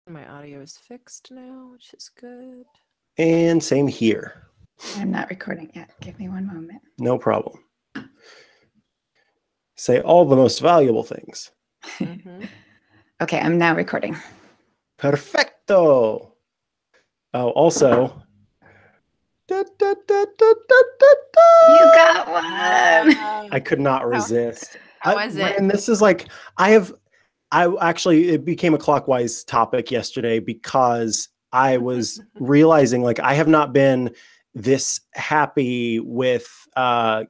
My audio is fixed now, which is good. And same here. I'm not recording yet. Give me one moment. No problem. Say all the most valuable things. Okay, I'm now recording. Perfecto. Oh, also. You got one. I could not resist. How was it? And this is like, I actually, it became a clockwise topic yesterday because I was realizing like I have not been this happy with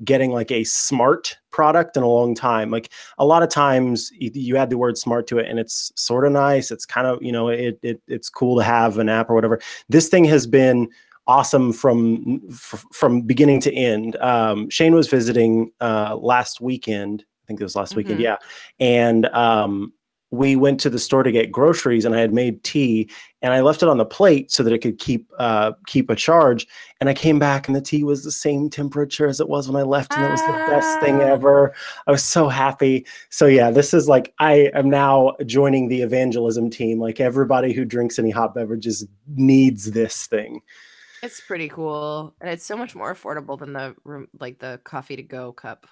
getting like a smart product in a long time. Like a lot of times you add the word smart to it and it's sort of nice. It's kind of, it's cool to have an app or whatever. This thing has been awesome from beginning to end. Shane was visiting last weekend. I think it was last weekend. Yeah. And we went to the store to get groceries and I had made tea and I left it on the plate so that it could keep a charge. And I came back and the tea was the same temperature as it was when I left. And it was the best thing ever. I was so happy. So yeah, this is like, I am now joining the evangelism team. Like everybody who drinks any hot beverages needs this thing. It's pretty cool. And it's so much more affordable than the coffee to go cup.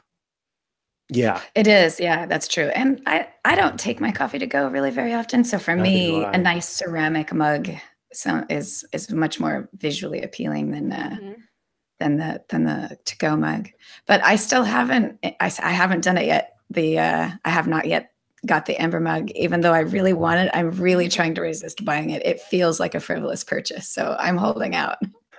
Yeah, it is. Yeah, that's true. And I don't take my coffee to go really very often. So for me, a nice ceramic mug is much more visually appealing than the to go mug. But I still haven't. I haven't done it yet. I have not yet got the Ember mug, even though I really want it. I'm really trying to resist buying it. It feels like a frivolous purchase, so I'm holding out.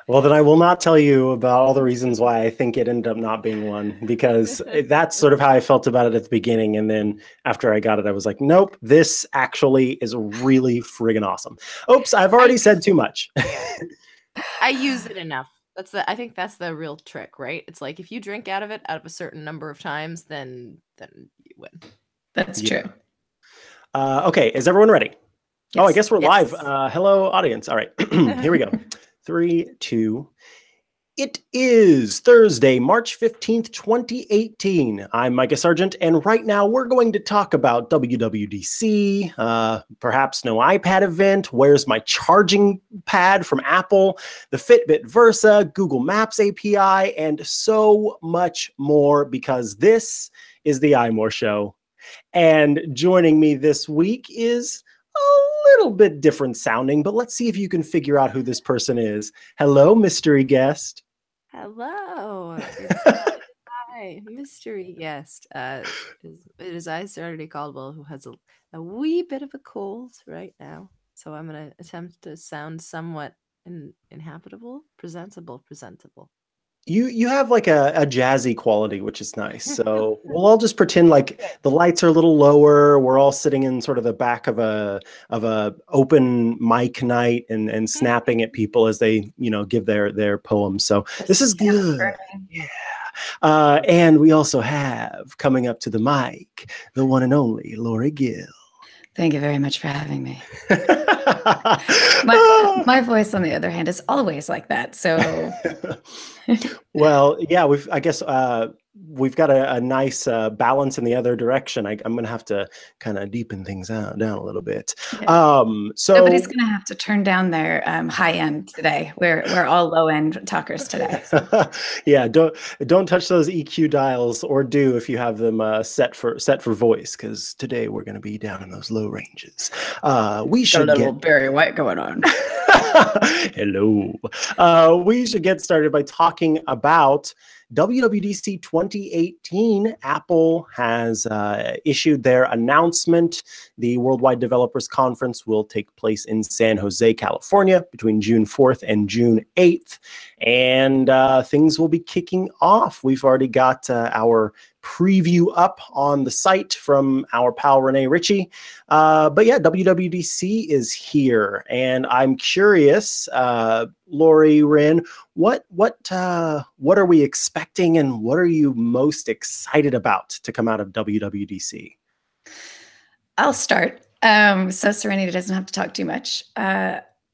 Well, then I will not tell you about all the reasons why I think it ended up not being one, because that's sort of how I felt about it at the beginning. And then after I got it, I was like, nope, this actually is really friggin' awesome. Oops, I've already said too much. I use it enough. I think that's the real trick, right? It's like if you drink out of a certain number of times, then you win. That's true. Okay, is everyone ready? Yes. Oh, I guess we're live. Hello, audience. All right, here we go. 3, 2. It is Thursday, March 15th, 2018. I'm Micah Sargent, and right now we're going to talk about WWDC, perhaps no iPad event, where's my charging pad from Apple, the Fitbit Versa, Google Maps API, and so much more, because this is the iMore Show. And joining me this week is a little bit different sounding, but let's see if you can figure out who this person is. Hello, mystery guest. Hello. Hi, mystery guest. It is I, Serenity Caldwell, who has a wee bit of a cold right now. So I'm going to attempt to sound somewhat inhabitable, presentable. You have like a jazzy quality, which is nice. So we'll all just pretend like the lights are a little lower. We're all sitting in sort of the back of a open mic night and snapping at people as they, give their poems. So this is good. Yeah. And we also have coming up to the mic, the one and only Lori Gill. Thank you very much for having me. my voice, on the other hand, is always like that. So, well, yeah, we've got a nice balance in the other direction. I'm going to have to kind of deepen things down a little bit. Yeah. So nobody's going to have to turn down their high end today. We're all low end talkers today. So. Yeah, don't touch those EQ dials, or do if you have them set for voice, because today we're going to be down in those low ranges. We should got a little Barry White going on. Hello. We should get started by talking about WWDC 2018. Apple has issued their announcement. The Worldwide Developers Conference will take place in San Jose, California, between June 4th and June 8th. And things will be kicking off. We've already got our preview up on the site from our pal Renee Ritchie. But yeah, WWDC is here, and I'm curious, Lori, Rin, what are we expecting, and what are you most excited about to come out of WWDC? I'll start. So Serenity doesn't have to talk too much.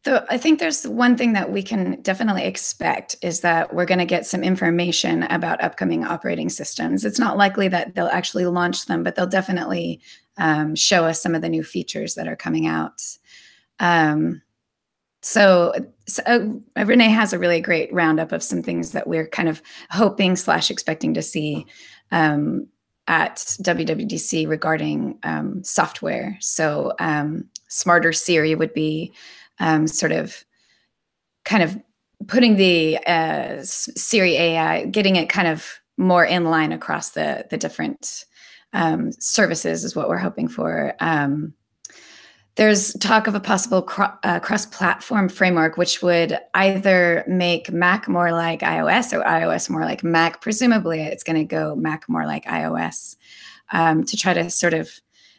I think there's one thing that we can definitely expect is that we're going to get some information about upcoming operating systems. It's not likely that they'll actually launch them, but they'll definitely show us some of the new features that are coming out. So Renee has a really great roundup of some things that we're kind of hoping / expecting to see at WWDC regarding software. So smarter Siri would be sort of kind of putting the Siri AI, getting it kind of more in line across the different services is what we're hoping for. There's talk of a possible cross-platform framework, which would either make Mac more like iOS or iOS more like Mac. Presumably, it's going to go Mac more like iOS to try to sort of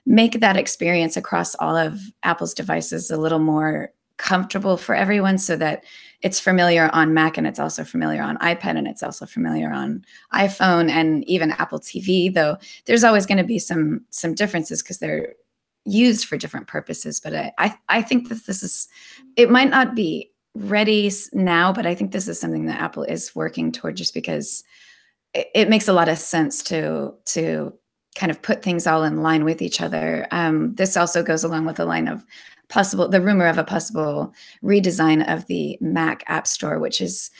make that experience across all of Apple's devices a little more comfortable for everyone, so that it's familiar on Mac and it's also familiar on iPad and it's also familiar on iPhone and even Apple TV, though there's always going to be some differences because they're used for different purposes. But I think that it might not be ready now, but I think this is something that Apple is working toward, just because it makes a lot of sense to kind of put things all in line with each other. This also goes along with the line of the rumor of a possible redesign of the Mac App Store, which is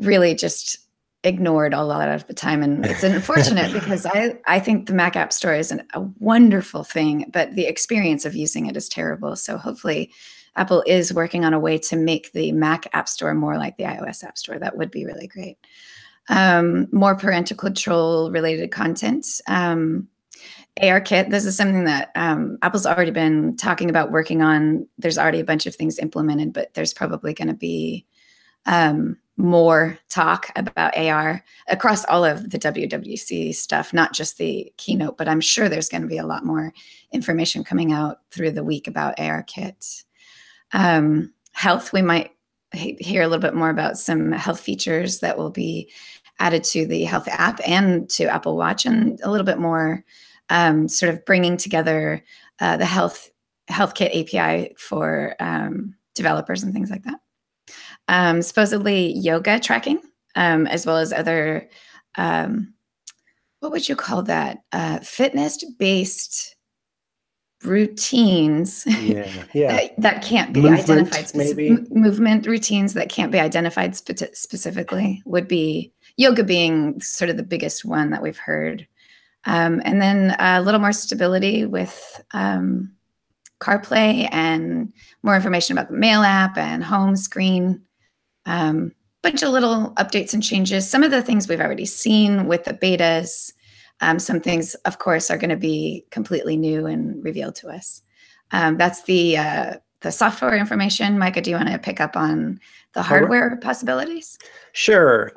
really just ignored a lot of the time. And it's unfortunate because I think the Mac App Store is a wonderful thing, but the experience of using it is terrible. So hopefully Apple is working on a way to make the Mac App Store more like the iOS App Store. That would be really great. More parental control related content. ARKit, this is something that Apple's already been talking about working on. There's already a bunch of things implemented, but there's probably going to be more talk about AR across all of the WWDC stuff, not just the keynote, but I'm sure there's going to be a lot more information coming out through the week about ARKit. Health, we might hear a little bit more about some health features that will be added to the Health app and to Apple Watch, and a little bit more sort of bringing together the HealthKit API for developers and things like that. Supposedly yoga tracking, as well as other, what would you call that? Fitness-based routines that can't be identified. Movement routines that can't be identified specifically would be yoga being sort of the biggest one that we've heard. And then a little more stability with CarPlay and more information about the Mail app and home screen. Bunch of little updates and changes. Some of the things we've already seen with the betas. Some things, of course, are going to be completely new and revealed to us. That's the software information. Micah, do you want to pick up on the hardware possibilities? Sure.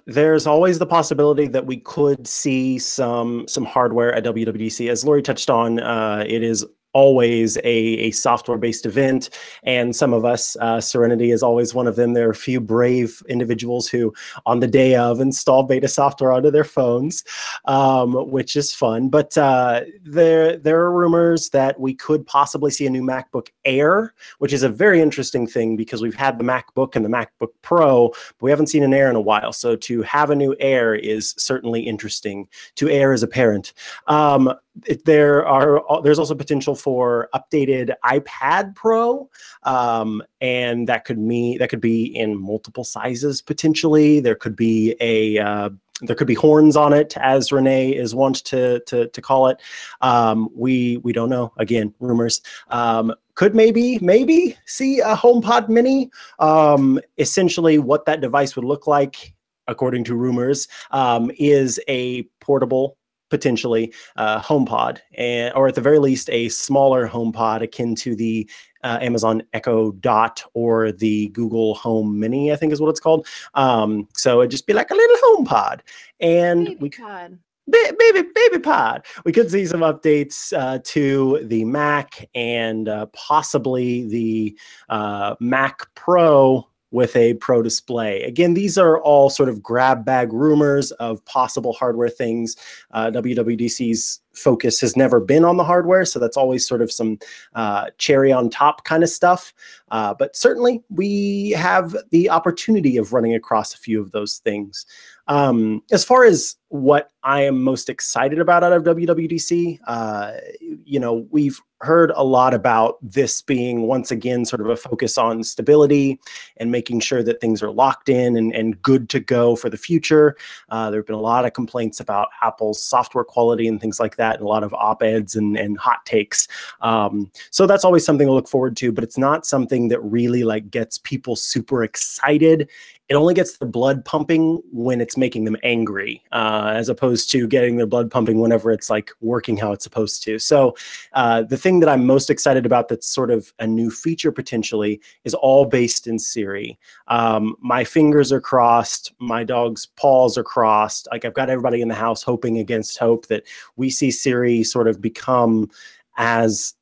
There's always the possibility that we could see some hardware at WWDC. As Lori touched on, it is always a software-based event, and some of us, Serenity is always one of them. There are a few brave individuals who, on the day of, install beta software onto their phones, which is fun. But there are rumors that we could possibly see a new MacBook Air, which is a very interesting thing because we've had the MacBook and the MacBook Pro, but we haven't seen an Air in a while. So to have a new Air is certainly interesting. To Air as a parent. There's also potential for updated iPad Pro, and that could be in multiple sizes potentially. There could be horns on it, as Renee is wont to call it. We don't know. Again, rumors. Could maybe see a HomePod Mini. Essentially, what that device would look like, according to rumors, is a portable, potentially HomePod, or at the very least a smaller HomePod akin to the Amazon Echo Dot or the Google Home Mini, I think is what it's called. So it'd just be like a little HomePod, and baby pod. We could see some updates to the Mac and possibly the Mac Pro with a Pro display. Again, these are all sort of grab bag rumors of possible hardware things. WWDC's focus has never been on the hardware. So that's always sort of some cherry on top kind of stuff. But certainly we have the opportunity of running across a few of those things. As far as what I am most excited about out of WWDC, we've heard a lot about this being once again sort of a focus on stability and making sure that things are locked in and good to go for the future. There have been a lot of complaints about Apple's software quality and things like that, and a lot of op-eds and hot takes. So that's always something to look forward to, but it's not something that really like gets people super excited. It only gets their blood pumping when it's making them angry, as opposed to getting their blood pumping whenever it's like working how it's supposed to. So the thing that I'm most excited about that's sort of a new feature potentially is all based in Siri. My fingers are crossed, my dog's paws are crossed. Like I've got everybody in the house hoping against hope that we see Siri sort of become as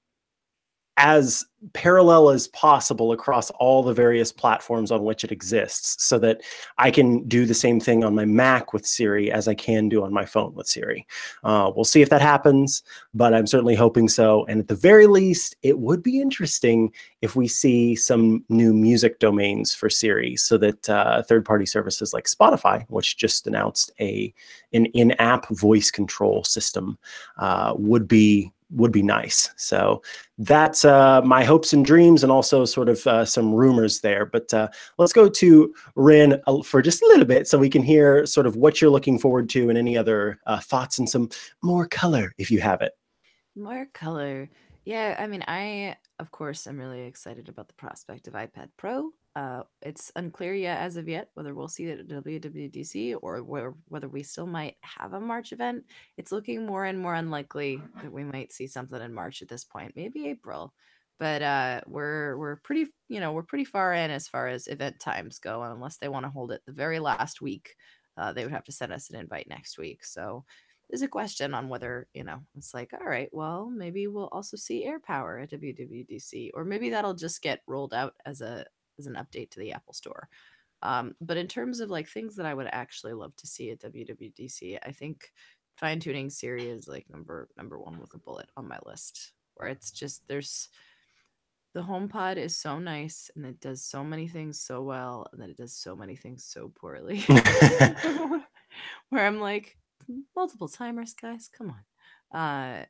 parallel as possible across all the various platforms on which it exists, so that I can do the same thing on my Mac with Siri as I can do on my phone with Siri. We'll see if that happens, but I'm certainly hoping so. And at the very least, it would be interesting if we see some new music domains for Siri, so that third-party services like Spotify, which just announced an in-app voice control system, would be nice. So that's my hopes and dreams, and also sort of some rumors there. But let's go to Rin for just a little bit so we can hear sort of what you're looking forward to and any other thoughts and some more color if you have it. More color. Yeah, I mean, of course, I'm really excited about the prospect of iPad Pro. It's unclear yet as of yet whether we'll see it at WWDC or whether we still might have a March event. It's looking more and more unlikely that we might see something in March at this point, maybe April. But we're pretty, we're pretty far in as far as event times go, and unless they want to hold it the very last week, they would have to send us an invite next week. So there's a question on whether, it's like, all right, well, maybe we'll also see AirPower at WWDC, or maybe that'll just get rolled out as an update to the Apple Store. But in terms of like things that I would actually love to see at WWDC, I think fine tuning Siri is like number one with a bullet on my list. Where it's just the HomePod is so nice and it does so many things so well, and then it does so many things so poorly. Where I'm like, multiple timers, guys, come on.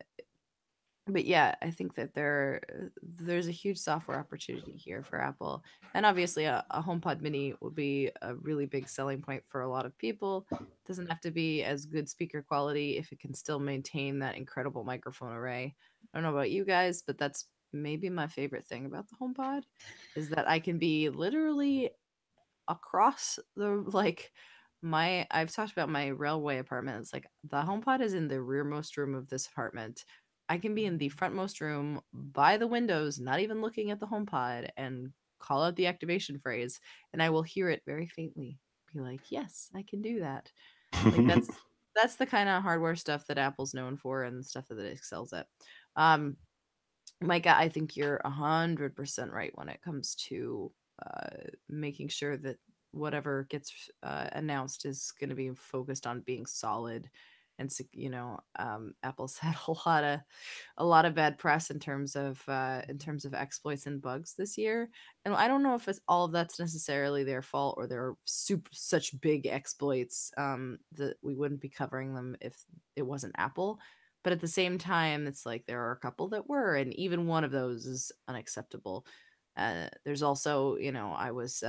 But yeah, I think that there's a huge software opportunity here for Apple, and obviously a HomePod Mini would be a really big selling point for a lot of people. It doesn't have to be as good speaker quality if it can still maintain that incredible microphone array. I don't know about you guys, but that's maybe my favorite thing about the HomePod, is that I can be literally across the I've talked about my railway apartment. It's like the HomePod is in the rearmost room of this apartment. I can be in the frontmost room by the windows, not even looking at the HomePod, and call out the activation phrase, and I will hear it very faintly. Be like, yes, I can do that. Like that's the kind of hardware stuff that Apple's known for, and stuff that it excels at. Micah, I think you're 100% right when it comes to making sure that whatever gets announced is going to be focused on being solid. And Apple's had a lot of bad press in terms of exploits and bugs this year, and I don't know if it's all of that's necessarily their fault, or they're such big exploits that we wouldn't be covering them if it wasn't Apple. But at the same time, it's like there are a couple that were, and even one of those is unacceptable. There's also, I was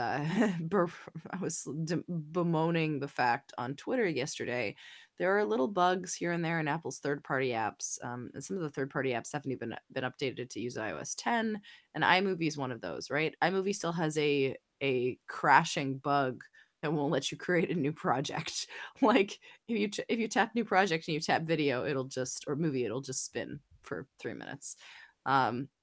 bemoaning the fact on Twitter yesterday. There are little bugs here and there in Apple's third-party apps, and some of the third-party apps haven't even been updated to use iOS 10. And iMovie is one of those, right? iMovie still has a crashing bug that won't let you create a new project. Like if you tap new project and you tap video, it'll just spin for 3 minutes.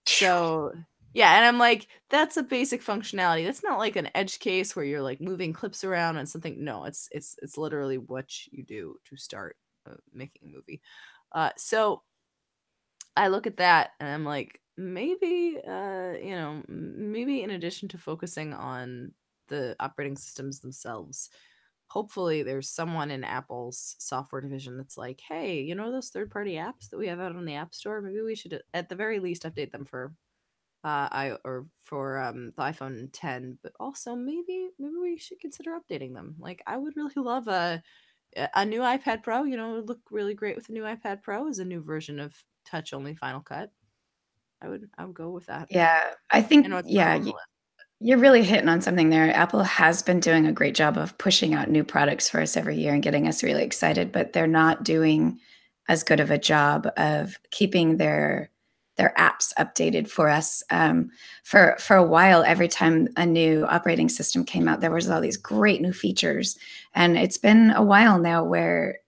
So yeah, and I'm like, that's a basic functionality. That's not like an edge case where you're like moving clips around on something. No, it's literally what you do to start making a movie. So I look at that and I'm like, maybe maybe in addition to focusing on the operating systems themselves, hopefully there's someone in Apple's software division that's like, hey, you know those third-party apps that we have out on the App Store? Maybe we should at the very least update them for the iPhone 10, but also maybe we should consider updating them. Like, I would really love a new iPad Pro. You know, it would look really great with a new iPad Pro as a new version of touch only Final Cut. I would go with that. Yeah, I think you're really hitting on something there. Apple has been doing a great job of pushing out new products for us every year and getting us really excited, but they're not doing as good of a job of keeping their apps updated for us. For a while, every time a new operating system came out, there was all these great new features, and it's been a while now where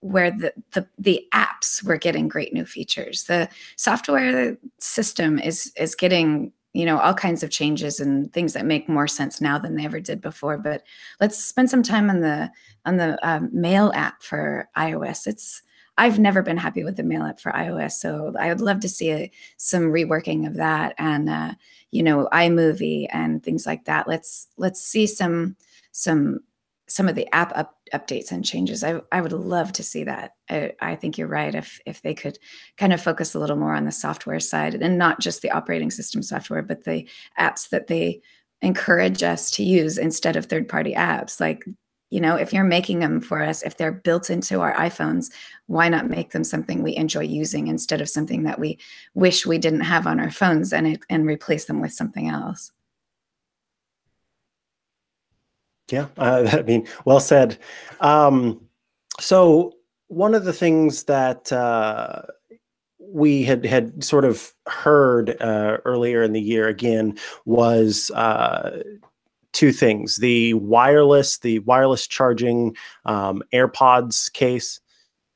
the apps were getting great new features. The software system is getting, you know, all kinds of changes and things that make more sense now than they ever did before. But let's spend some time on the Mail app for iOS. I've never been happy with the Mail app for iOS, so I would love to see some reworking of that, and you know, iMovie and things like that. Let's see some of the app updates and changes. I would love to see that. I think you're right. If they could kind of focus a little more on the software side, and not just the operating system software, but the apps that they encourage us to use instead of third-party apps. Like, you know, if you're making them for us, if they're built into our iPhones, why not make them something we enjoy using instead of something that we wish we didn't have on our phones, and replace them with something else? Yeah, I mean, well said. So one of the things that we had sort of heard earlier in the year again was two things: the wireless charging AirPods case,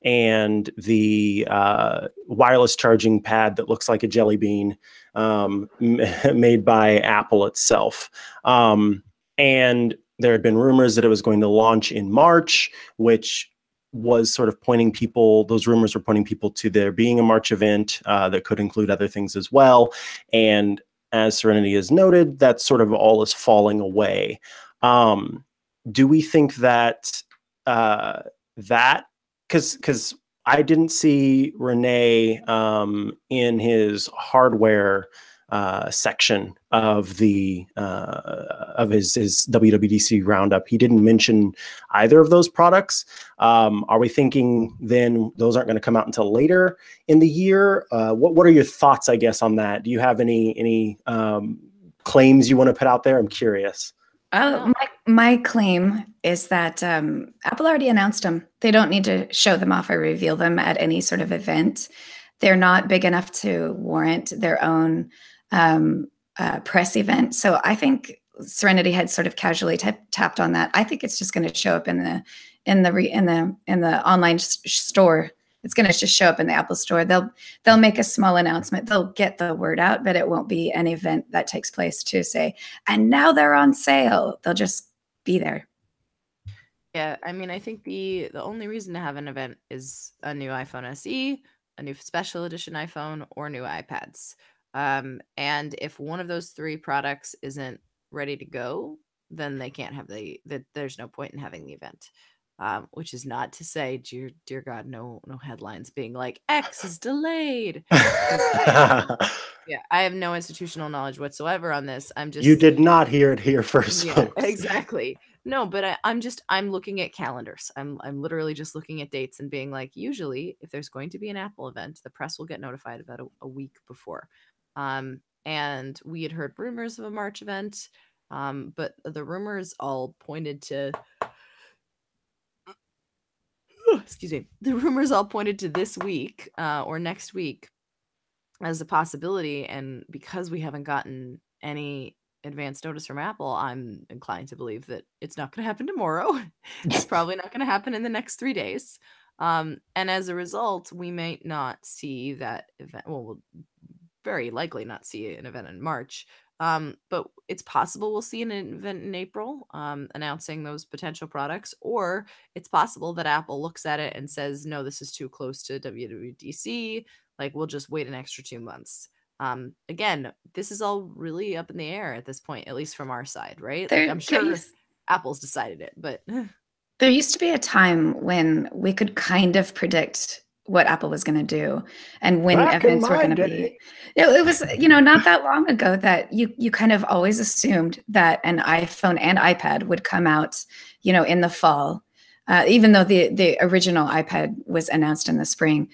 and the wireless charging pad that looks like a jelly bean, made by Apple itself. And there had been rumors that it was going to launch in March, which was sort of pointing people, those rumors were pointing people to there being a March event that could include other things as well. And as Serenity has noted, that sort of all is falling away. Do we think that because I didn't see Renee in his hardware section of the of his WWDC roundup. He didn't mention either of those products. Are we thinking then those aren't going to come out until later in the year? What are your thoughts, I guess, on that? Do you have any claims you want to put out there? I'm curious. My claim is that Apple already announced them. They don't need to show them off or reveal them at any sort of event. They're not big enough to warrant their own press event. So I think Serenity had sort of casually tapped on that. I think it's just going to show up in the online store. It's going to just show up in the Apple Store. They'll make a small announcement. They'll get the word out, but it won't be an event that takes place to say, and now they're on sale. They'll just be there. Yeah, I mean, I think the only reason to have an event is a new iPhone SE, a new special edition iPhone, or new iPads. And if one of those three products isn't ready to go, then they can't have there's no point in having the event. Which is not to say, dear God, no headlines being like X is delayed. Yeah, I have no institutional knowledge whatsoever on this. You did not hear it here first, yeah, folks. Exactly. No, but I'm looking at calendars. I'm literally just looking at dates and being like, usually if there's going to be an Apple event, the press will get notified about a week before. And we had heard rumors of a March event, but the rumors all pointed to excuse me. The rumors all pointed to this week or next week as a possibility, and because we haven't gotten any advance notice from Apple, I'm inclined to believe that it's not going to happen tomorrow. It's probably not going to happen in the next 3 days. And as a result, we may not see that event. Well, we'll very likely not see an event in March. But it's possible we'll see an event in April announcing those potential products, or it's possible that Apple looks at it and says, no, this is too close to WWDC. Like, we'll just wait an extra 2 months. Again, this is all really up in the air at this point, at least from our side, right? Like, I'm sure Apple's decided it, but There used to be a time when we could kind of predict what Apple was going to do and when events were going to be. It was, not that long ago that you kind of always assumed that an iPhone and iPad would come out, in the fall. Even though the original iPad was announced in the spring,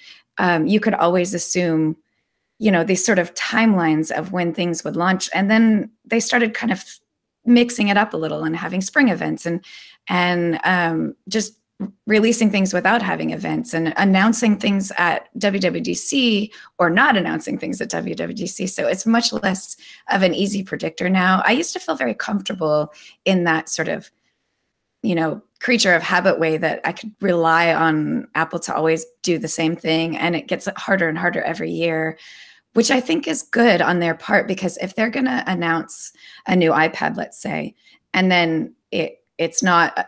you could always assume, these sort of timelines of when things would launch. And then they started kind of mixing it up a little and having spring events and just releasing things without having events and announcing things at WWDC or not announcing things at WWDC. So it's much less of an easy predictor now. I used to feel very comfortable in that sort of, creature of habit way that I could rely on Apple to always do the same thing. And it gets harder and harder every year, which I think is good on their part, because if they're going to announce a new iPad, let's say, and then it's not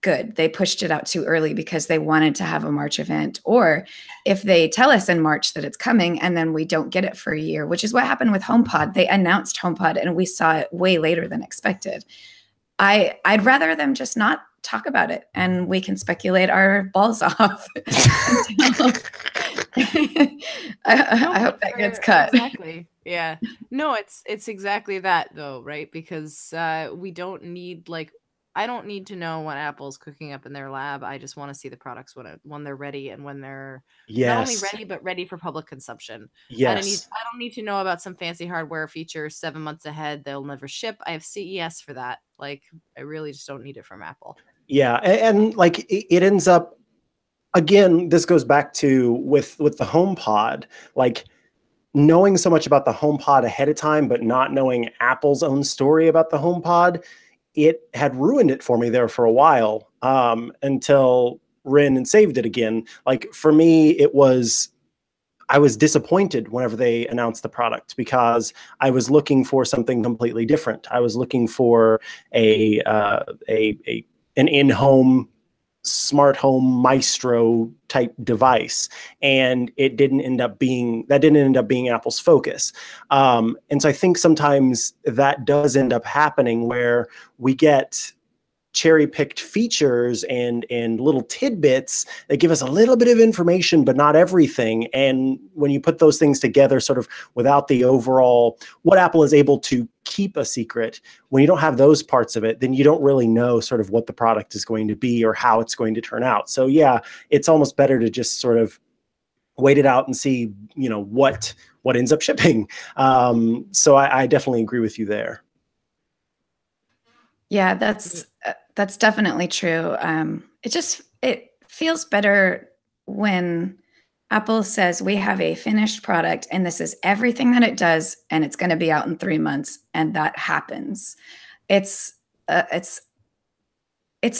good, they pushed it out too early because they wanted to have a March event, or if they tell us in March that it's coming and then we don't get it for a year, which is what happened with HomePod. They announced HomePod and we saw it way later than expected. I'd rather them just not talk about it and we can speculate our balls off. I hope that gets cut. Exactly. Yeah. No, it's exactly that though, right? Because we don't need, I don't need to know what Apple's cooking up in their lab. I just want to see the products when they're ready and when they're not only ready but ready for public consumption. Yes. I don't need to know about some fancy hardware feature 7 months ahead they'll never ship. I have CES for that. I really just don't need it from Apple. Yeah, and it ends up, again, this goes back to with the HomePod, knowing so much about the HomePod ahead of time, but not knowing Apple's own story about the HomePod, it had ruined it for me there for a while, until Rin and saved it again. For me, I was disappointed whenever they announced the product because I was looking for something completely different. I was looking for an in-home smart home maestro type device, and it didn't end up being Apple's focus. And so I think sometimes that does end up happening where we get cherry-picked features and little tidbits that give us a little bit of information, but not everything. And when you put those things together, sort of without the overall, what Apple is able to keep a secret, when you don't have those parts of it, then you don't really know sort of what the product is going to be or how it's going to turn out. So yeah, it's almost better to just sort of wait it out and see, what ends up shipping. So I definitely agree with you there. Yeah, that's definitely true. It feels better when Apple says we have a finished product and this is everything that it does and it's going to be out in 3 months, and that happens. It's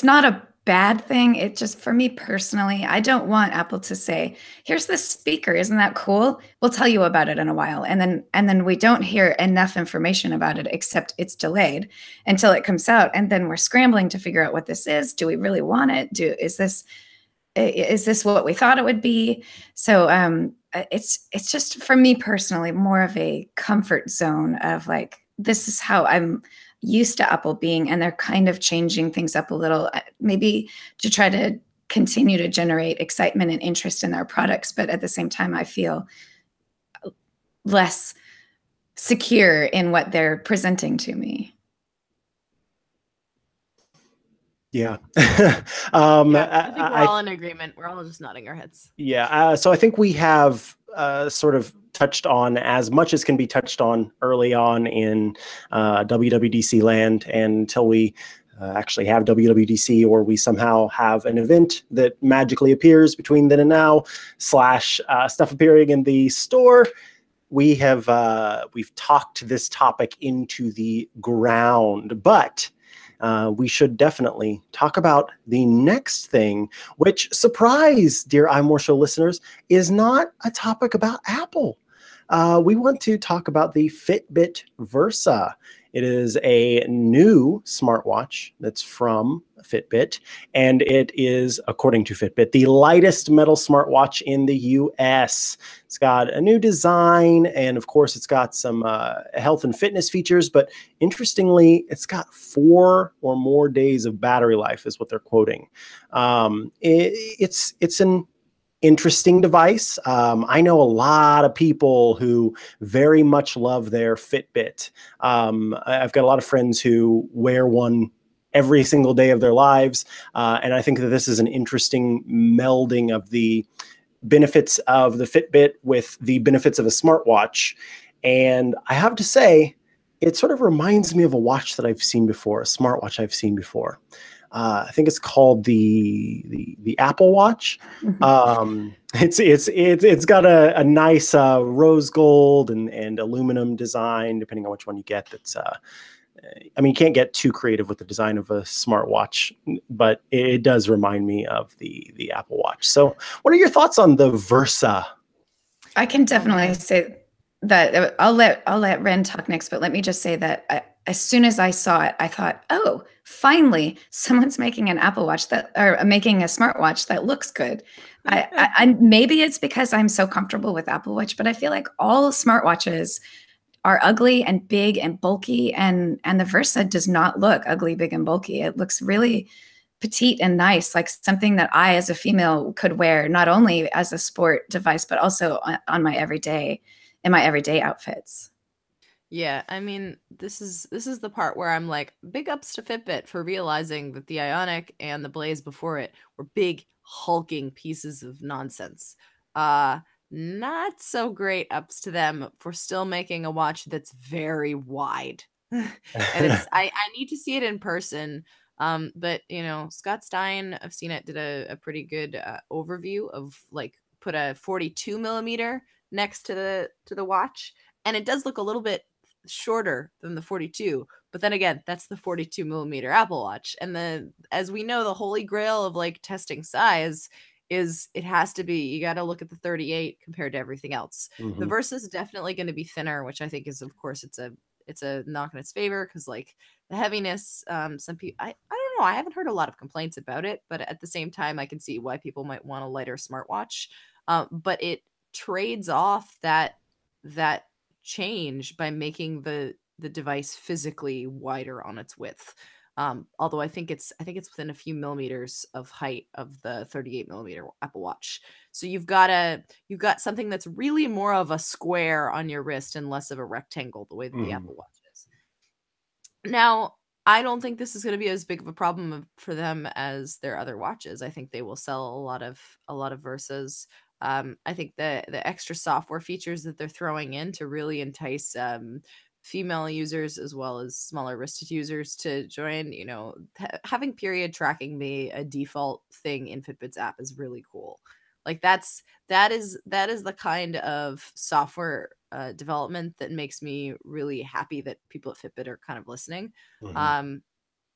not a bad thing. It just, for me personally, I don't want Apple to say, here's this speaker, isn't that cool? We'll tell you about it in a while. And then we don't hear enough information about it, except it's delayed until it comes out. And then we're scrambling to figure out what this is. Do we really want it? Is this what we thought it would be? So it's just, for me personally, more of a comfort zone of this is how I'm used to Apple being, and they're kind of changing things up a little, maybe to try to continue to generate excitement and interest in their products. But at the same time, I feel less secure in what they're presenting to me. Yeah. I think we're all in agreement. We're all just nodding our heads. Yeah. So I think we have sort of touched on as much as can be touched on early on in WWDC land, and until we actually have WWDC, or we somehow have an event that magically appears between then and now, / stuff appearing in the store, we've talked this topic into the ground. But we should definitely talk about the next thing, which, surprise, dear iMore Show listeners, is not a topic about Apple. We want to talk about the Fitbit Versa. It is a new smartwatch that's from Fitbit, and it is, according to Fitbit, the lightest metal smartwatch in the US. It's got a new design, and of course, it's got some health and fitness features, but interestingly, it's got 4 or more days of battery life, is what they're quoting. It's an interesting device. I know a lot of people who very much love their Fitbit. I've got a lot of friends who wear one every single day of their lives. And I think that this is an interesting melding of the benefits of the Fitbit with the benefits of a smartwatch. And I have to say, it sort of reminds me of a watch that I've seen before, a smartwatch I've seen before. I think it's called the Apple Watch. It's got a nice rose gold and aluminum design, depending on which one you get. That's I mean, you can't get too creative with the design of a smartwatch, but it does remind me of the Apple Watch. So, what are your thoughts on the Versa? I can definitely say that I'll let Ren talk next, but let me just say that as soon as I saw it, I thought, oh, finally, someone's making an Apple Watch or making a smartwatch that looks good. I maybe it's because I'm so comfortable with Apple Watch, but I feel like all smartwatches are ugly and big and bulky, and the Versa does not look ugly, big, and bulky. It looks really petite and nice, like something that I, as a female, could wear not only as a sport device, but also on my everyday outfits. Yeah, I mean, this is the part where I'm like, big ups to Fitbit for realizing that the Ionic and the Blaze before it were big, hulking pieces of nonsense. Not so great ups to them for still making a watch that's very wide. And I need to see it in person. But you know, Scott Stein, I've seen it, did a pretty good overview of, like, put a 42 millimeter next to the watch, and it does look a little bit shorter than the 42, but then again, that's the 42 millimeter Apple Watch. And as we know, the holy grail of like testing size is it has to be, you got to look at the 38 compared to everything else. The Versa is definitely going to be thinner, which I think is, of course, it's a knock in its favor, because like the heaviness, some people, I don't know, I haven't heard a lot of complaints about it, but at the same time, I can see why people might want a lighter smartwatch. But it trades off that change by making the device physically wider on its width. Although I think it's within a few millimeters of height of the 38 millimeter Apple Watch. So you've got something that's really more of a square on your wrist and less of a rectangle, the way that the Apple Watch is. Now, I don't think this is going to be as big of a problem for them as their other watches. I think they will sell a lot of Versas. I think the extra software features that they're throwing in to really entice female users as well as smaller wristed users to join, you know, having period tracking be a default thing in Fitbit's app is really cool. Like that is the kind of software development that makes me really happy that people at Fitbit are kind of listening.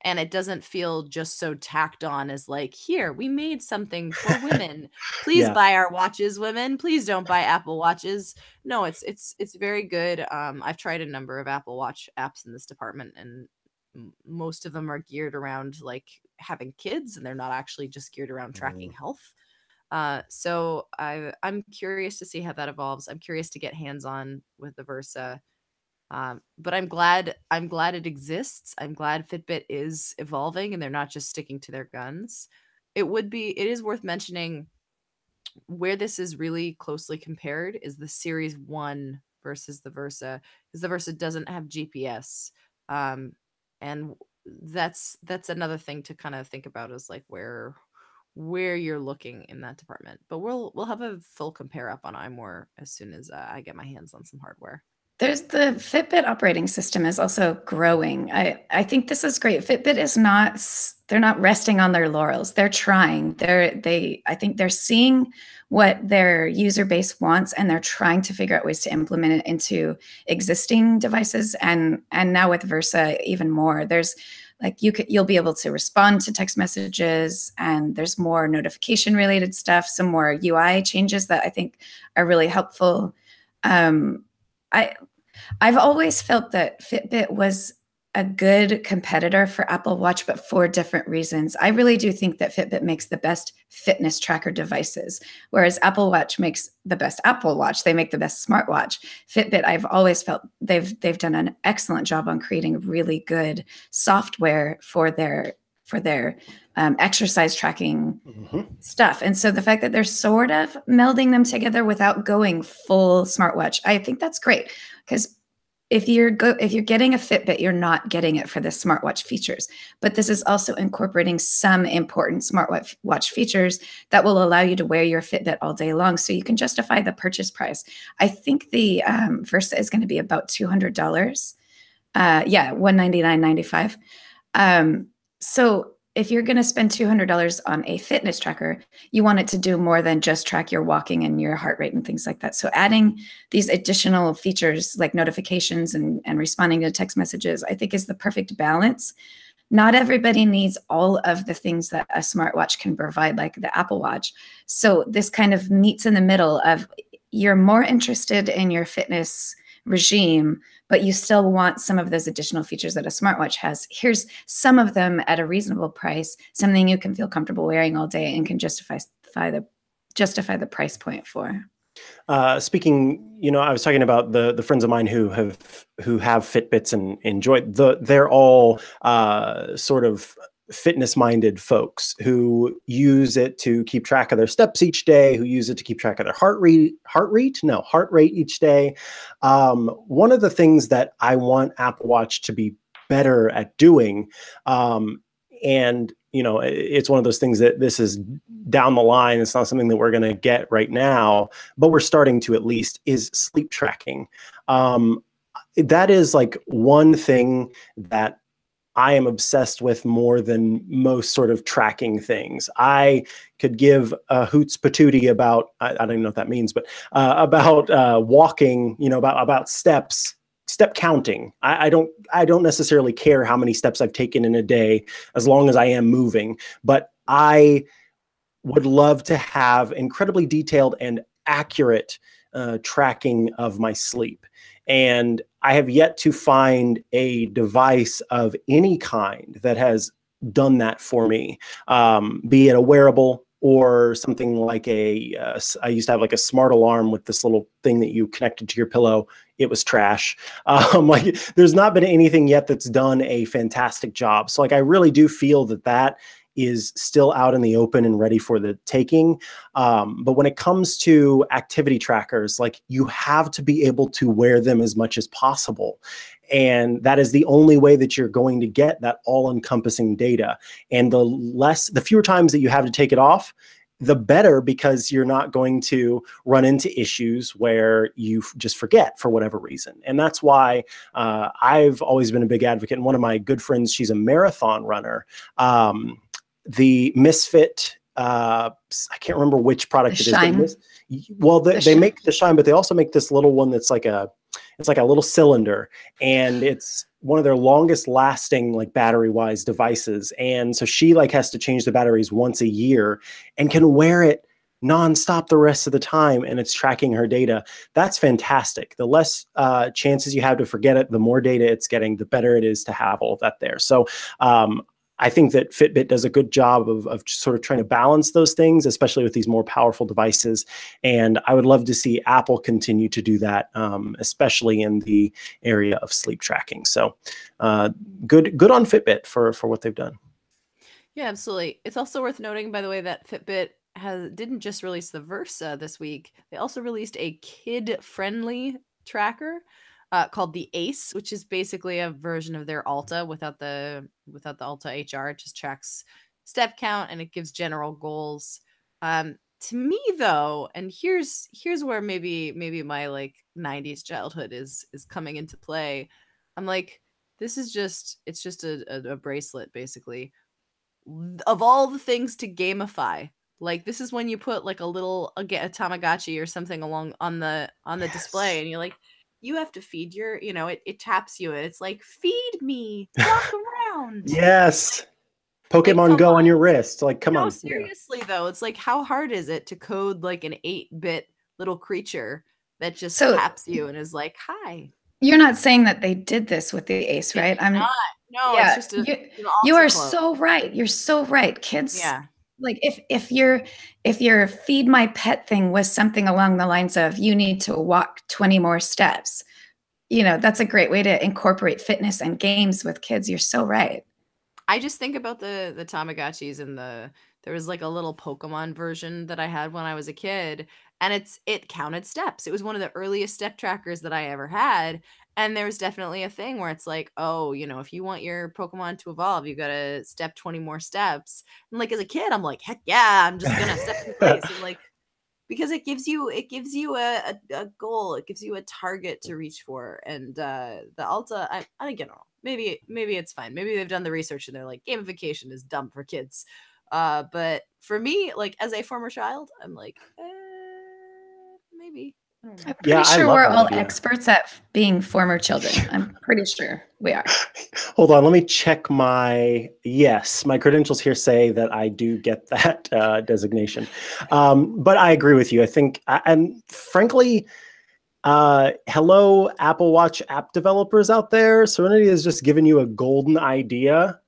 And it doesn't feel just so tacked on as like, here, we made something for women. Please buy our watches, women. Please don't buy Apple Watches. No, it's very good. I've tried a number of Apple Watch apps in this department, and most of them are geared around like having kids, and they're not actually just geared around tracking health. So I'm curious to see how that evolves. I'm curious to get hands-on with the Versa. But I'm glad it exists. I'm glad Fitbit is evolving and they're not just sticking to their guns. It is worth mentioning where this is really closely compared is the Series 1 versus the Versa, because the Versa doesn't have GPS. And that's another thing to kind of think about, is like where you're looking in that department. But we'll have a full compare up on iMore as soon as I get my hands on some hardware. There's the Fitbit operating system is also growing. I think this is great. Fitbit is they're not resting on their laurels. They're trying. I think they're seeing what their user base wants, and they're trying to figure out ways to implement it into existing devices. And now with Versa, even more. There's like you'll be able to respond to text messages, and there's more notification related stuff, some more UI changes that I think are really helpful. I've always felt that Fitbit was a good competitor for Apple Watch, but for different reasons. I really do think that Fitbit makes the best fitness tracker devices, whereas Apple Watch makes the best Apple Watch. They make the best smartwatch. Fitbit, I've always felt they've done an excellent job on creating really good software for their exercise tracking stuff. And so the fact that they're sort of melding them together without going full smartwatch, I think that's great, because if you're getting a Fitbit, you're not getting it for the smartwatch features. But this is also incorporating some important smartwatch features that will allow you to wear your Fitbit all day long, so you can justify the purchase price. I think the Versa is going to be about $200. Yeah, $199.95. So if you're going to spend $200 on a fitness tracker, you want it to do more than just track your walking and your heart rate and things like that. So adding these additional features like notifications and responding to text messages, I think is the perfect balance. Not everybody needs all of the things that a smartwatch can provide, like the Apple Watch. So this kind of meets in the middle of, you're more interested in your fitness regime, but you still want some of those additional features that a smartwatch has. Here's some of them at a reasonable price, something you can feel comfortable wearing all day and can justify the price point for. Speaking, I was talking about the friends of mine who have Fitbits and enjoy they're all sort of fitness-minded folks who use it to keep track of their steps each day, who use it to keep track of their heart rate each day. One of the things that I want Apple Watch to be better at doing, and it's one of those things that this is down the line. It's not something that we're going to get right now, but we're starting to, at least, is sleep tracking. That is like one thing that I am obsessed with more than most sort of tracking things. I could give a hoots patootie about, I don't even know what that means, but about walking, about step counting. I don't necessarily care how many steps I've taken in a day, as long as I am moving. But I would love to have incredibly detailed and accurate tracking of my sleep. And I have yet to find a device of any kind that has done that for me, be it a wearable or something like I used to have like a smart alarm with this little thing that you connected to your pillow. It was trash. There's not been anything yet that's done a fantastic job. So I really do feel that is still out in the open and ready for the taking. But when it comes to activity trackers, you have to be able to wear them as much as possible. And that is the only way that you're going to get that all-encompassing data. And the fewer times that you have to take it off, the better, because you're not going to run into issues where you just forget for whatever reason. And that's why I've always been a big advocate. And one of my good friends, she's a marathon runner. The Misfit, I can't remember which product it is. They make the Shine, but they also make this little one that's like a little cylinder, and it's one of their longest lasting, battery wise devices. And so she has to change the batteries once a year and can wear it nonstop the rest of the time, and it's tracking her data. That's fantastic. The less chances you have to forget it, the more data it's getting, the better it is to have all of that there. So I think that Fitbit does a good job of sort of trying to balance those things, especially with these more powerful devices. And I would love to see Apple continue to do that, especially in the area of sleep tracking. So good on Fitbit for what they've done. Yeah, absolutely. It's also worth noting, by the way, that Fitbit didn't just release the Versa this week. They also released a kid-friendly tracker called the Ace, which is basically a version of their Alta without the Alta HR. It just tracks step count and it gives general goals. To me, though, and here's where maybe my 90s childhood is coming into play. I'm like, it's just a bracelet, basically. Of all the things to gamify, this is when you put a Tamagotchi or something along on the Yes. display, and you're like, you have to feed your, it taps you and it's like, feed me, walk around. Yes. Pokemon Go on your wrist. Come on. Seriously, though, it's how hard is it to code an 8-bit little creature that just taps you and is like, hi. You're not saying that they did this with the Ace, right? No, yeah, it's just you are so right. You're so right. Kids, like if your feed my pet thing was something along the lines of you need to walk 20 more steps, that's a great way to incorporate fitness and games with kids. You're so right. I just think about the Tamagotchis and there was like a little Pokemon version that I had when I was a kid, and it counted steps. It was one of the earliest step trackers that I ever had. And there's definitely a thing where it's like, oh, if you want your Pokemon to evolve, you gotta step 20 more steps. And like as a kid, I'm like, heck yeah, I'm just gonna step in place. And like, because it gives you a goal, it gives you a target to reach for. And the Alta, I don't know, maybe it's fine. Maybe they've done the research and they're like, gamification is dumb for kids. But for me, like as a former child, I'm like, maybe. I'm pretty sure we're all experts at being former children. I'm pretty sure we are. Hold on, let me check my credentials here say that I do get that designation. But I agree with you. I think, and frankly, hello, Apple Watch app developers out there. Serenity has just given you a golden idea.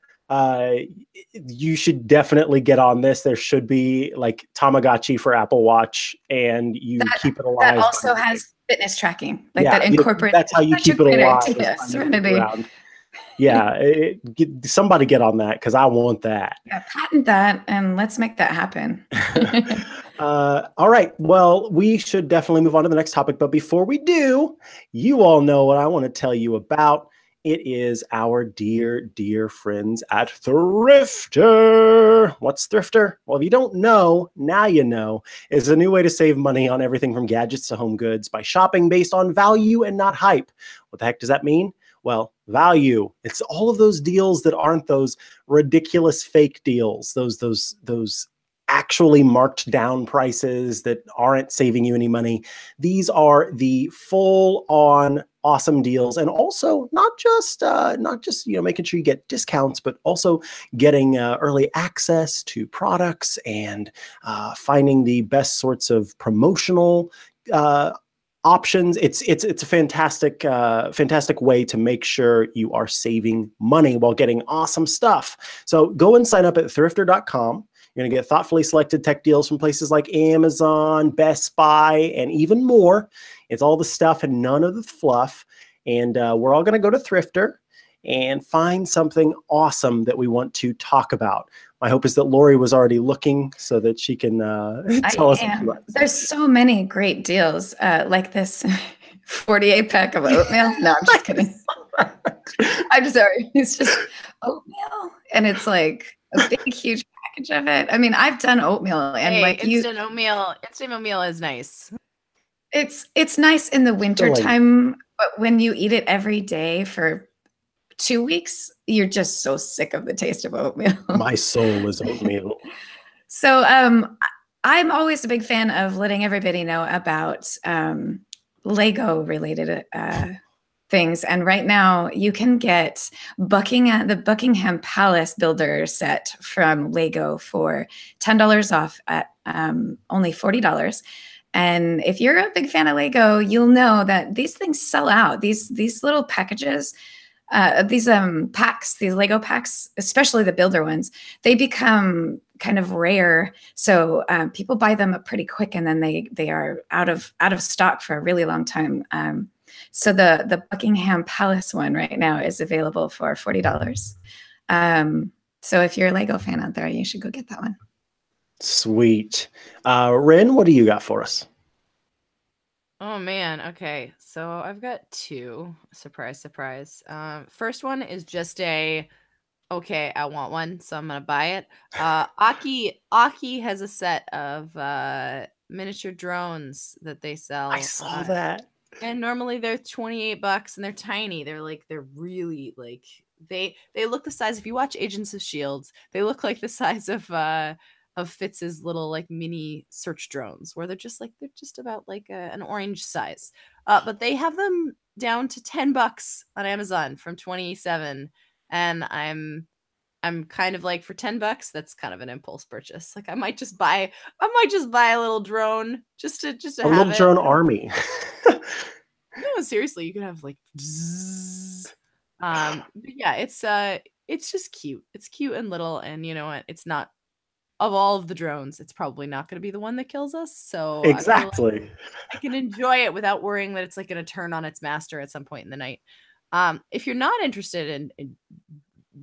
You should definitely get on this. There should be like Tamagotchi for Apple Watch, and keep it alive. That also has fitness tracking, like that incorporates. That's how you keep it alive. Serenity. Yeah, somebody get on that because I want that. Yeah, patent that and let's make that happen. All right. Well, we should definitely move on to the next topic. But before we do, you all know what I want to tell you about. It is our dear, dear friends at Thrifter. What's Thrifter? Well, if you don't know, now you know. It's a new way to save money on everything from gadgets to home goods by shopping based on value and not hype. What the heck does that mean? Well, value. It's all of those deals that aren't those ridiculous fake deals, those actually marked down prices that aren't saving you any money. These are the full on awesome deals, and also not just making sure you get discounts, but also getting early access to products and finding the best sorts of promotional options. It's a fantastic way to make sure you are saving money while getting awesome stuff. So go and sign up at thrifter.com. You're going to get thoughtfully selected tech deals from places like Amazon, Best Buy, and even more. It's all the stuff and none of the fluff. And we're all going to go to Thrifter and find something awesome that we want to talk about. My hope is that Lori was already looking so that she can tell us. There's so many great deals, like this 48 pack of oatmeal. No, I'm just kidding. I'm sorry. It's just oatmeal, and it's like a big, huge package of it. I mean, I've done oatmeal, and instant oatmeal is nice. It's nice in the wintertime, but when you eat it every day for 2 weeks, you're just so sick of the taste of oatmeal. My soul is oatmeal. So I'm always a big fan of letting everybody know about Lego related things. And right now you can get the Buckingham Palace builder set from Lego for $10 off at only $40. And if you're a big fan of Lego, you'll know that these things sell out. These little packages, these packs, these Lego packs, especially the builder ones, they become kind of rare. So people buy them up pretty quick, and then they are out of stock for a really long time. So the Buckingham Palace one right now is available for $40. So if you're a Lego fan out there, you should go get that one. Sweet. Rin, what do you got for us? Oh man, okay. So I've got two. Surprise, surprise. First one is just okay, I want one, so I'm gonna buy it. Aki has a set of miniature drones that they sell. I saw that. And normally they're $28 and they're tiny. They're really like they look the size, if you watch Agents of S.H.I.E.L.D., they look like the size of Fitz's little like mini search drones, where they're just about like an orange size. But they have them down to $10 on Amazon from $27, and I'm kind of like, for $10, that's kind of an impulse purchase. Like I might just buy a little drone just to have little drone army. No, seriously, you could have like bzzz. But yeah, it's just cute. It's cute and little, and you know what? It's not, of all of the drones, it's probably not going to be the one that kills us. So I feel like Exactly. I can enjoy it without worrying that it's like going to turn on its master at some point in the night. If you're not interested in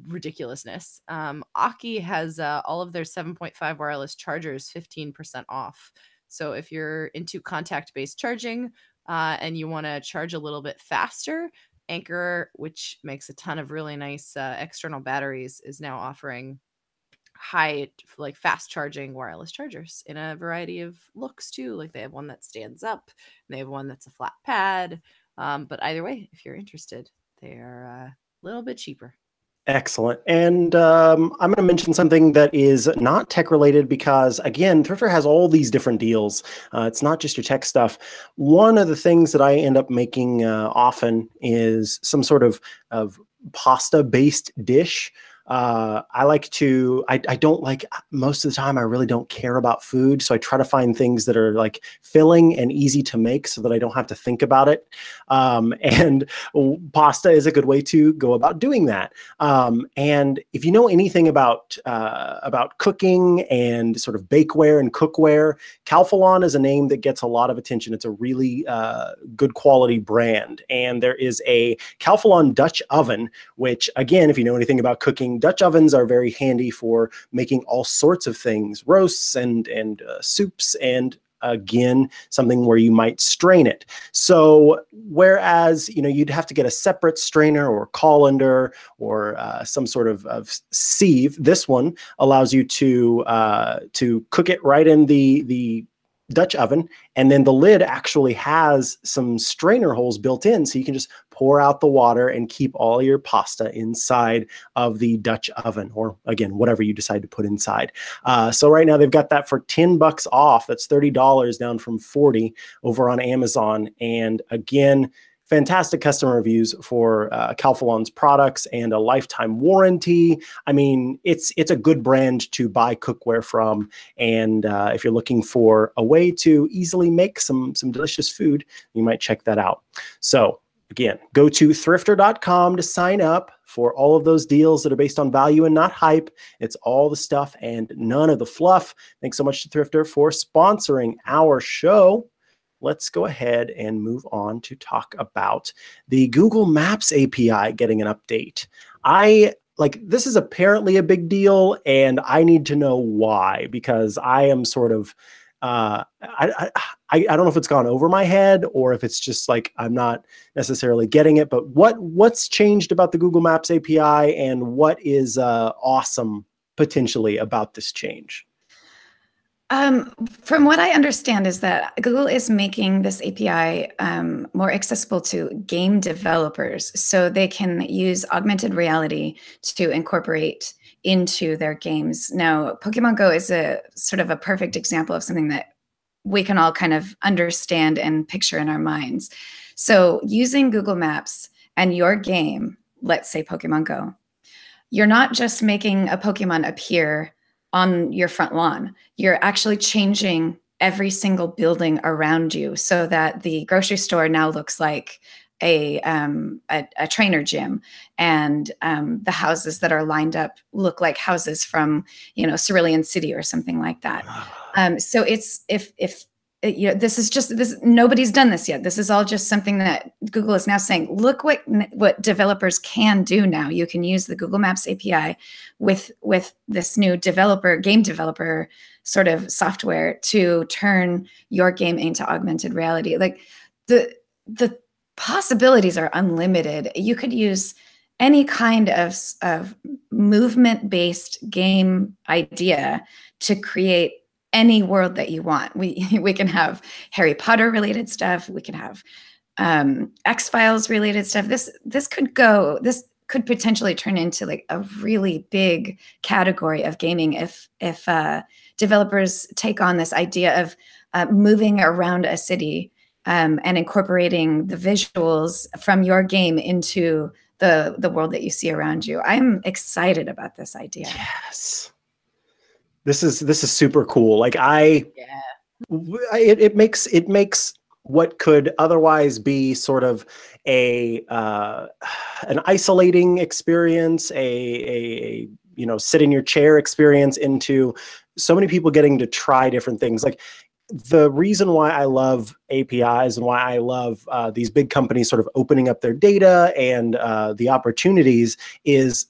ridiculousness, Aki has all of their 7.5 wireless chargers 15% off. So if you're into contact-based charging and you want to charge a little bit faster, Anchor, which makes a ton of really nice external batteries, is now offering like fast charging wireless chargers in a variety of looks too. Like they have one that stands up, and they have one that's a flat pad. But either way, if you're interested, they are a little bit cheaper. Excellent. And I'm going to mention something that is not tech related because, again, Thrifter has all these different deals. It's not just your tech stuff. One of the things that I end up making often is some sort of pasta-based dish. I like to, I don't like, most of the time, I really don't care about food. So I try to find things that are like filling and easy to make so that I don't have to think about it. And pasta is a good way to go about doing that. And if you know anything about cooking and sort of bakeware and cookware, Calphalon is a name that gets a lot of attention. It's a really good quality brand. And there is a Calphalon Dutch oven, which again, if you know anything about cooking, Dutch ovens are very handy for making all sorts of things, roasts and soups, and again, something where you might strain it. So whereas, you know, you'd have to get a separate strainer or colander or some sort of sieve, this one allows you to cook it right in the Dutch oven, and then the lid actually has some strainer holes built in, so you can just pour out the water and keep all your pasta inside of the Dutch oven, or again, whatever you decide to put inside. So right now they've got that for $10 off. That's $30 down from $40 over on Amazon. And again, fantastic customer reviews for Calphalon's products and a lifetime warranty. I mean, it's a good brand to buy cookware from. And if you're looking for a way to easily make some delicious food, you might check that out. So again, go to thrifter.com to sign up for all of those deals that are based on value and not hype. It's all the stuff and none of the fluff. Thanks so much to Thrifter for sponsoring our show. Let's go ahead and move on to talk about the Google Maps API getting an update. This is apparently a big deal, and I need to know why, because I am sort of, I don't know if it's gone over my head or if it's just like I'm not necessarily getting it, but what's changed about the Google Maps API, and what is awesome potentially about this change? From what I understand is that Google is making this API more accessible to game developers, so they can use augmented reality to incorporate into their games. Now, Pokemon Go is a sort of a perfect example of something that we can all kind of understand and picture in our minds. So using Google Maps and your game, let's say Pokemon Go, you're not just making a Pokemon appear on your front lawn. You're actually changing every single building around you so that the grocery store now looks like a trainer gym, and the houses that are lined up look like houses from, you know, Cerulean City or something like that. So it's if you know, this nobody's done this yet. This is all just something that Google is now saying, look what developers can do now. You can use the Google Maps API with this new game developer sort of software to turn your game into augmented reality. Like the possibilities are unlimited. You could use any kind of movement-based game idea to create any world that you want. We can have Harry Potter related stuff. We can have X-Files related stuff. This could potentially turn into like a really big category of gaming if developers take on this idea of moving around a city and incorporating the visuals from your game into the world that you see around you. I'm excited about this idea. Yes. This is super cool. Like it makes what could otherwise be sort of an isolating experience, a sit in your chair experience, into so many people getting to try different things. Like, the reason why I love APIs and why I love these big companies sort of opening up their data and the opportunities is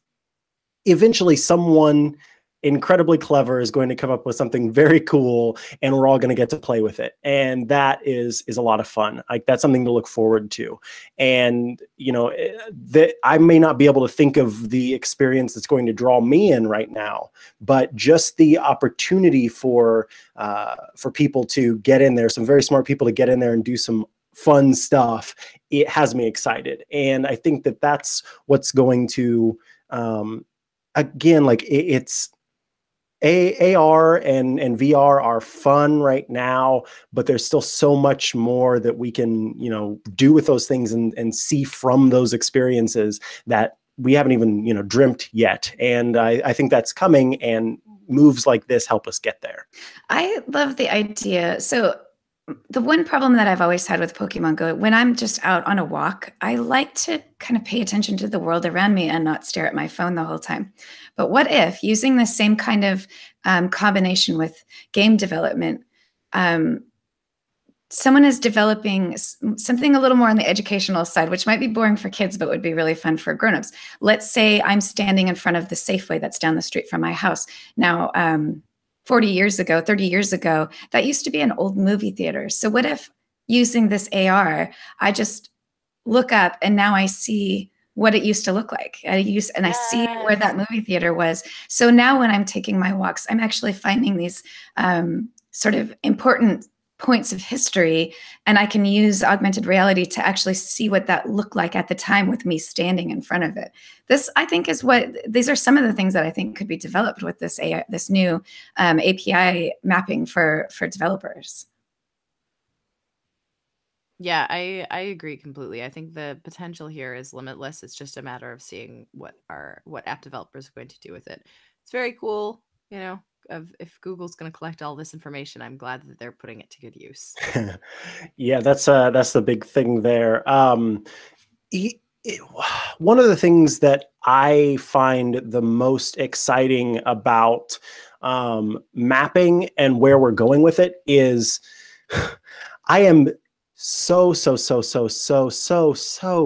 eventually someone incredibly clever is going to come up with something very cool, and we're all going to get to play with it. And that is a lot of fun. Like, that's something to look forward to. And, that I may not be able to think of the experience that's going to draw me in right now, but just the opportunity for people to get in there, some very smart people to get in there and do some fun stuff, it has me excited. And I think that that's what's going to, again, like, it's AR and VR are fun right now, but there's still so much more that we can, do with those things and see from those experiences that we haven't even, dreamt yet. And I think that's coming, and moves like this help us get there. I love the idea. So the one problem that I've always had with Pokemon Go, when I'm just out on a walk, I like to kind of pay attention to the world around me and not stare at my phone the whole time. But what if, using the same kind of combination with game development, someone is developing something a little more on the educational side, which might be boring for kids, but would be really fun for grownups. Let's say I'm standing in front of the Safeway that's down the street from my house. Now, 40 years ago, 30 years ago, that used to be an old movie theater. So what if, using this AR, I just look up and now I see what it used to look like. I see where that movie theater was. So now when I'm taking my walks, I'm actually finding these sort of important points of history, and I can use augmented reality to actually see what that looked like at the time with me standing in front of it. This, I think, these are some of the things that I think could be developed with this AI, this new API mapping for developers. Yeah, I agree completely. I think the potential here is limitless. It's just a matter of seeing what app developers are going to do with it. It's very cool, if Google's going to collect all this information. I'm glad that they're putting it to good use. Yeah, that's the big thing there. One of the things that I find the most exciting about mapping and where we're going with it is I am so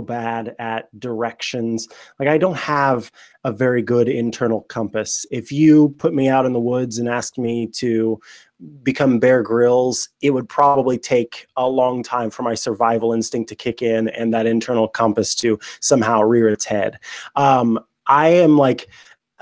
bad at directions. Like, I don't have a very good internal compass. If you put me out in the woods and asked me to become Bear Grylls, it would probably take a long time for my survival instinct to kick in and that internal compass to somehow rear its head. I am like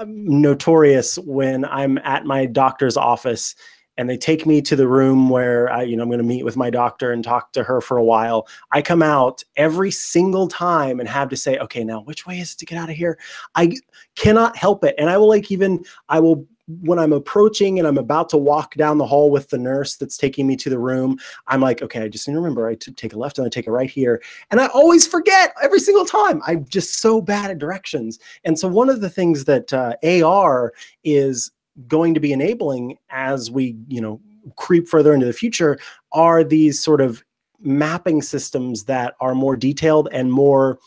notorious when I'm at my doctor's office and they take me to the room where I'm going to meet with my doctor and talk to her for a while. I come out every single time and have to say, okay, now which way is it to get out of here? I cannot help it. And I will, when I'm approaching and I'm about to walk down the hall with the nurse that's taking me to the room, I'm like, okay, I just need to remember, I take a left and I take a right here. And I always forget every single time. I'm just so bad at directions. And so one of the things that AR is going to be enabling as we, creep further into the future are these sort of mapping systems that are more detailed and more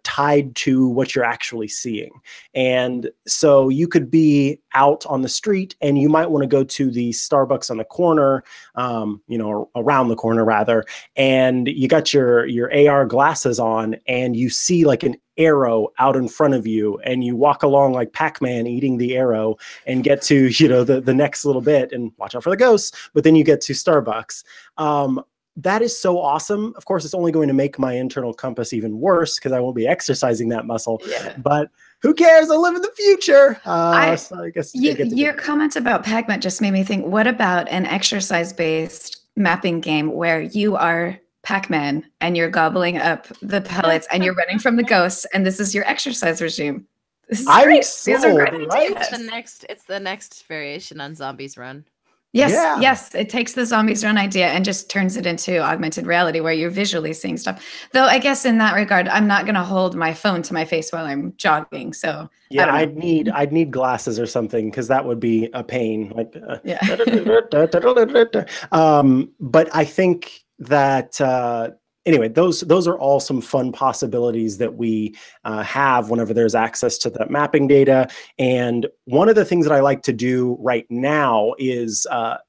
tied to what you're actually seeing. And so you could be out on the street and you might want to go to the Starbucks on the corner, around the corner rather, and you got your AR glasses on and you see like an arrow out in front of you and you walk along like Pac-Man eating the arrow and get to, the next little bit, and watch out for the ghosts, but then you get to Starbucks. That is so awesome. Of course, it's only going to make my internal compass even worse because I won't be exercising that muscle. Yeah. But who cares? I live in the future. So I guess your comment about Pac-Man just made me think, what about an exercise-based mapping game where you are Pac-Man and you're gobbling up the pellets and you're running from the ghosts, and this is your exercise regime? This is great. These are great ideas. It's the next variation on Zombies Run. Yes, it takes the Zombies Run idea and just turns it into augmented reality where you're visually seeing stuff. Though I guess in that regard, I'm not going to hold my phone to my face while I'm jogging. So yeah, I'd need glasses or something because that would be a pain. Like, but I think that anyway, those are all some fun possibilities that we have whenever there's access to the mapping data. And one of the things that I like to do right now is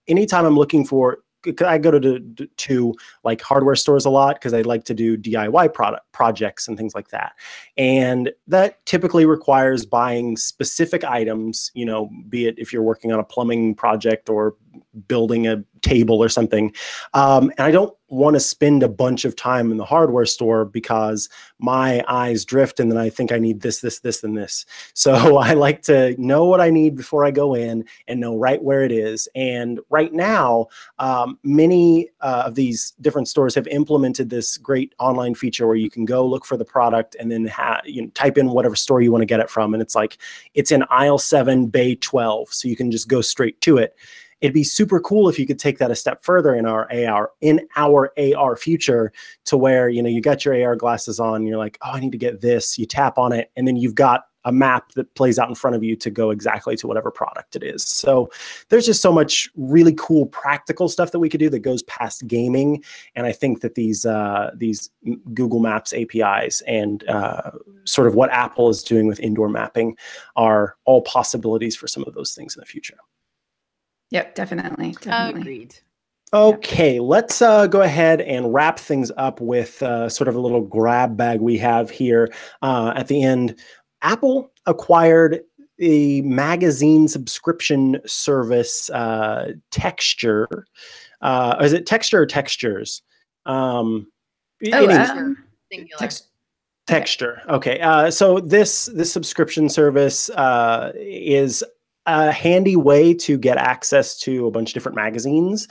anytime I'm looking for, I go to like hardware stores a lot because I like to do DIY projects and things like that. And that typically requires buying specific items, you know, be it if you're working on a plumbing project or building a table or something. And I don't want to spend a bunch of time in the hardware store because my eyes drift and then I think I need this, and this. So I like to know what I need before I go in and know right where it is. And right now, many of these different stores have implemented this great online feature where you can go look for the product and then type in whatever store you want to get it from. And it's like, it's in aisle 7, bay 12. So you can just go straight to it. It'd be super cool if you could take that a step further in our AR future to where, you know, you got your AR glasses on, and you're like, oh, I need to get this. You tap on it, and then you've got a map that plays out in front of you to go exactly to whatever product it is. So there's just so much really cool practical stuff that we could do that goes past gaming. And I think that these Google Maps APIs and sort of what Apple is doing with indoor mapping are all possibilities for some of those things in the future. Yep, definitely. Agreed. Okay, let's go ahead and wrap things up with sort of a little grab bag we have here at the end. Apple acquired a magazine subscription service, Texture. Is it Texture or Textures? Texture. Okay. So this subscription service is a handy way to get access to a bunch of different magazines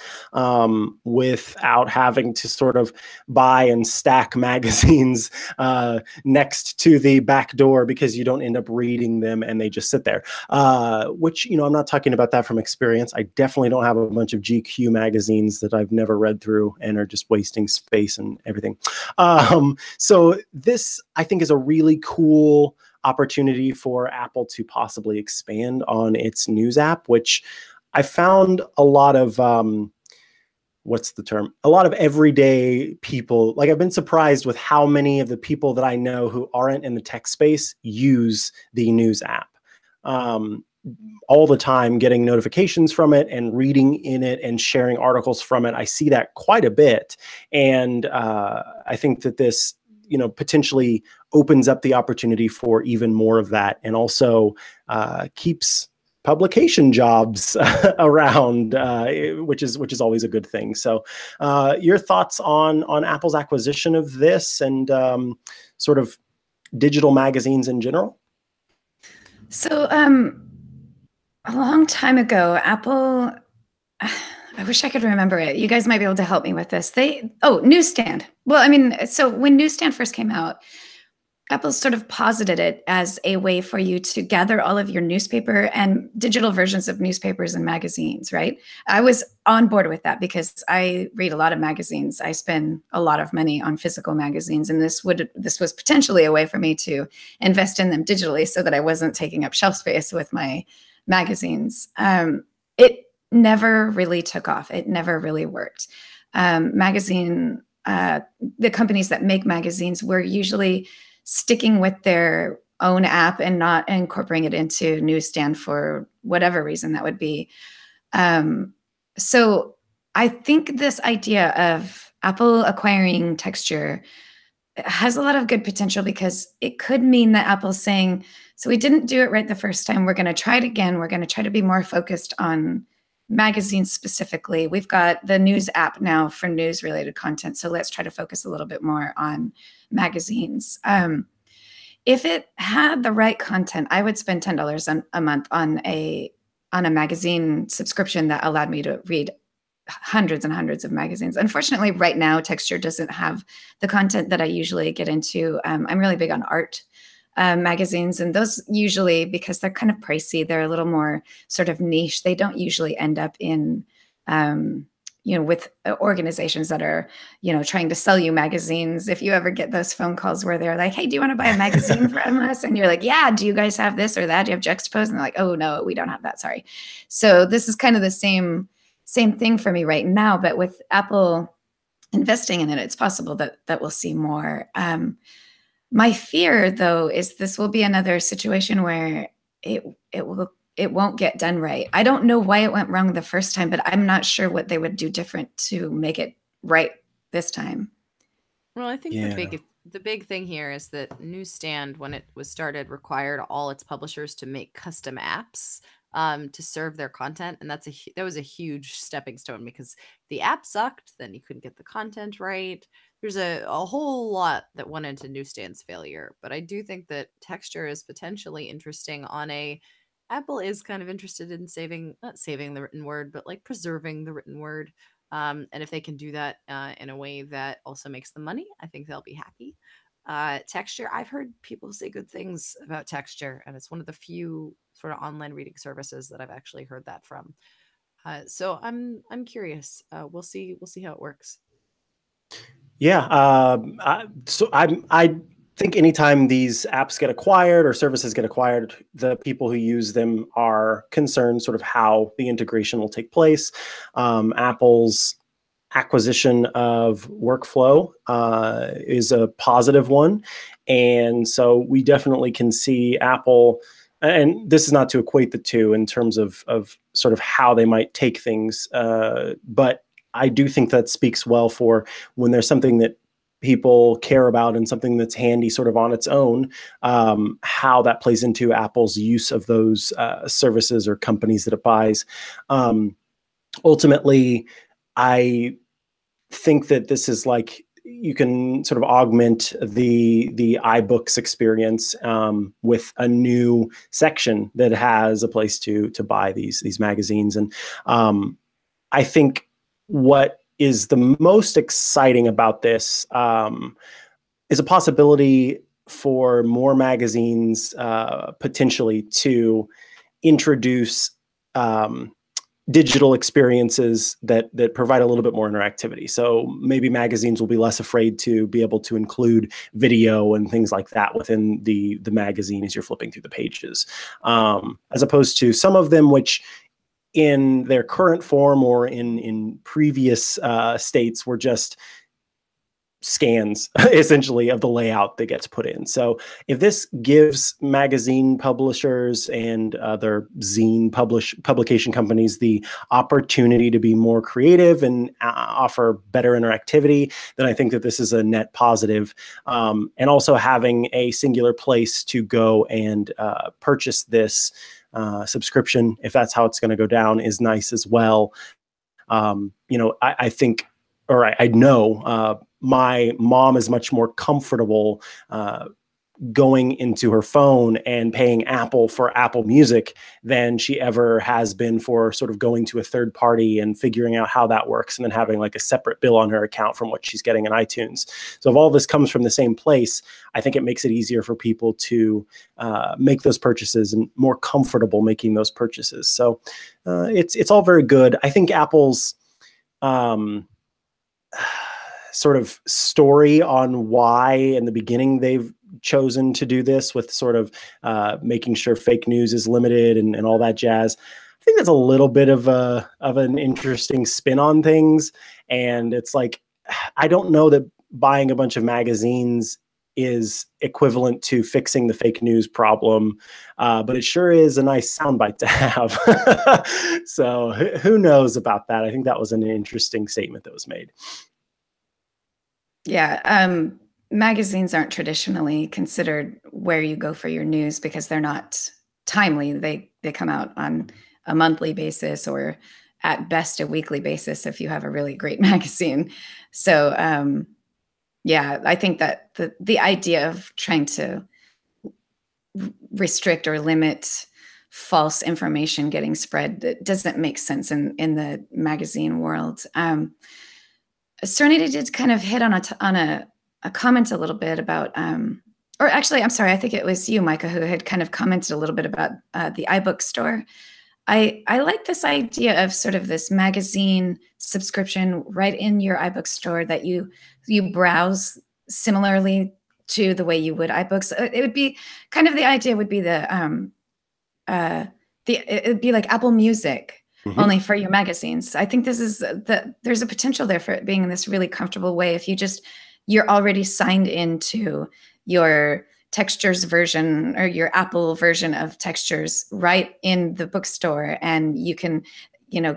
without having to sort of buy and stack magazines next to the back door because you don't end up reading them and they just sit there. Which, you know, I'm not talking about that from experience. I definitely don't have a bunch of GQ magazines that I've never read through and are just wasting space and everything. So this, I think, is a really cool opportunity for Apple to possibly expand on its news app, which I found a lot of, what's the term? A lot of everyday people, like I've been surprised with how many of the people that I know who aren't in the tech space use the news app. All the time, getting notifications from it and reading in it and sharing articles from it. I see that quite a bit. And I think that this, you know, potentially opens up the opportunity for even more of that, and also keeps publication jobs around, which is always a good thing. So your thoughts on Apple's acquisition of this and sort of digital magazines in general? So a long time ago, Apple, I wish I could remember it. You guys might be able to help me with this. Newsstand. Well, I mean, so when Newsstand first came out, Apple sort of posited it as a way for you to gather all of your newspaper and digital versions of newspapers and magazines, right? I was on board with that because I read a lot of magazines. I spend a lot of money on physical magazines, and this was potentially a way for me to invest in them digitally so that I wasn't taking up shelf space with my magazines. It never really took off. It never really worked. The companies that make magazines were usually sticking with their own app and not incorporating it into Newsstand for whatever reason that would be. So I think this idea of Apple acquiring Texture has a lot of good potential because it could mean that Apple's saying, so we didn't do it right the first time. We're going to try it again. We're going to try to be more focused on magazines specifically. We've got the news app now for news related content. So let's try to focus a little bit more on magazines. If it had the right content, I would spend $10 a month on a magazine subscription that allowed me to read hundreds and hundreds of magazines. Unfortunately, right now, Texture doesn't have the content that I usually get into. I'm really big on art magazines, and those usually, because they're kind of pricey, they're a little more sort of niche. They don't usually end up in, with organizations that are, trying to sell you magazines. If you ever get those phone calls where they're like, hey, do you want to buy a magazine from us? And you're like, yeah, do you guys have this or that? Do you have Juxtapose? And they're like, oh, no, we don't have that. Sorry. So this is kind of the same thing for me right now, but with Apple investing in it, it's possible that we'll see more. My fear, though, is this will be another situation where it won't get done right. I don't know why it went wrong the first time, but I'm not sure what they would do different to make it right this time. Well, I think the big thing here is that Newsstand, when it was started, required all its publishers to make custom apps to serve their content, and that was a huge stepping stone, because if the app sucked, then you couldn't get the content right. There's a whole lot that went into Newsstand's failure, but I do think that Texture is potentially interesting on a. Apple is kind of interested in not saving the written word, but like preserving the written word. And if they can do that in a way that also makes them money, I think they'll be happy. Texture, I've heard people say good things about Texture, and it's one of the few sort of online reading services that I've actually heard that from. So I'm curious. We'll see how it works. Yeah. I think anytime these apps get acquired or services get acquired, the people who use them are concerned sort of how the integration will take place. Apple's acquisition of Workflow is a positive one. And so we definitely can see Apple, and this is not to equate the two in terms of sort of how they might take things, but I do think that speaks well for when there's something that people care about and something that's handy sort of on its own, how that plays into Apple's use of those services or companies that it buys. Ultimately, I think that this is like, you can sort of augment the iBooks experience with a new section that has a place to buy these magazines. And I think what is the most exciting about this is a possibility for more magazines potentially to introduce digital experiences that provide a little bit more interactivity. So maybe magazines will be less afraid to be able to include video and things like that within the magazine as you're flipping through the pages, as opposed to some of them which in their current form or in previous states were just scans essentially of the layout that gets put in. So if this gives magazine publishers and other zine publication companies the opportunity to be more creative and offer better interactivity, then I think that this is a net positive. And also having a singular place to go and purchase this subscription, if that's how it's going to go down, is nice as well. I think, or I know my mom is much more comfortable going into her phone and paying Apple for Apple Music than she ever has been for sort of going to a third party and figuring out how that works and then having like a separate bill on her account from what she's getting in iTunes. So if all this comes from the same place, I think it makes it easier for people to make those purchases and more comfortable making those purchases. So it's all very good. I think Apple's sort of story on why in the beginning they've chosen to do this with sort of making sure fake news is limited and all that jazz. I think that's a little bit of an interesting spin on things. And it's like, I don't know that buying a bunch of magazines is equivalent to fixing the fake news problem, but it sure is a nice soundbite to have. So who knows about that? I think that was an interesting statement that was made. Yeah, magazines aren't traditionally considered where you go for your news because they're not timely. They come out on a monthly basis or at best a weekly basis if you have a really great magazine. So yeah, I think that the idea of trying to restrict or limit false information getting spread doesn't make sense in the magazine world. Serenity did kind of hit on a comment a little bit about, or actually, I'm sorry, I think it was you, Micah, who had kind of commented a little bit about the iBook store. I like this idea of sort of this magazine subscription right in your iBook store that you browse similarly to the way you would iBooks. It would be kind of, the idea would be it would be like Apple Music, only for your magazines. I think there's a potential there for it being in this really comfortable way. If you're already signed into your Textures version or your Apple version of Textures right in the bookstore, and you can,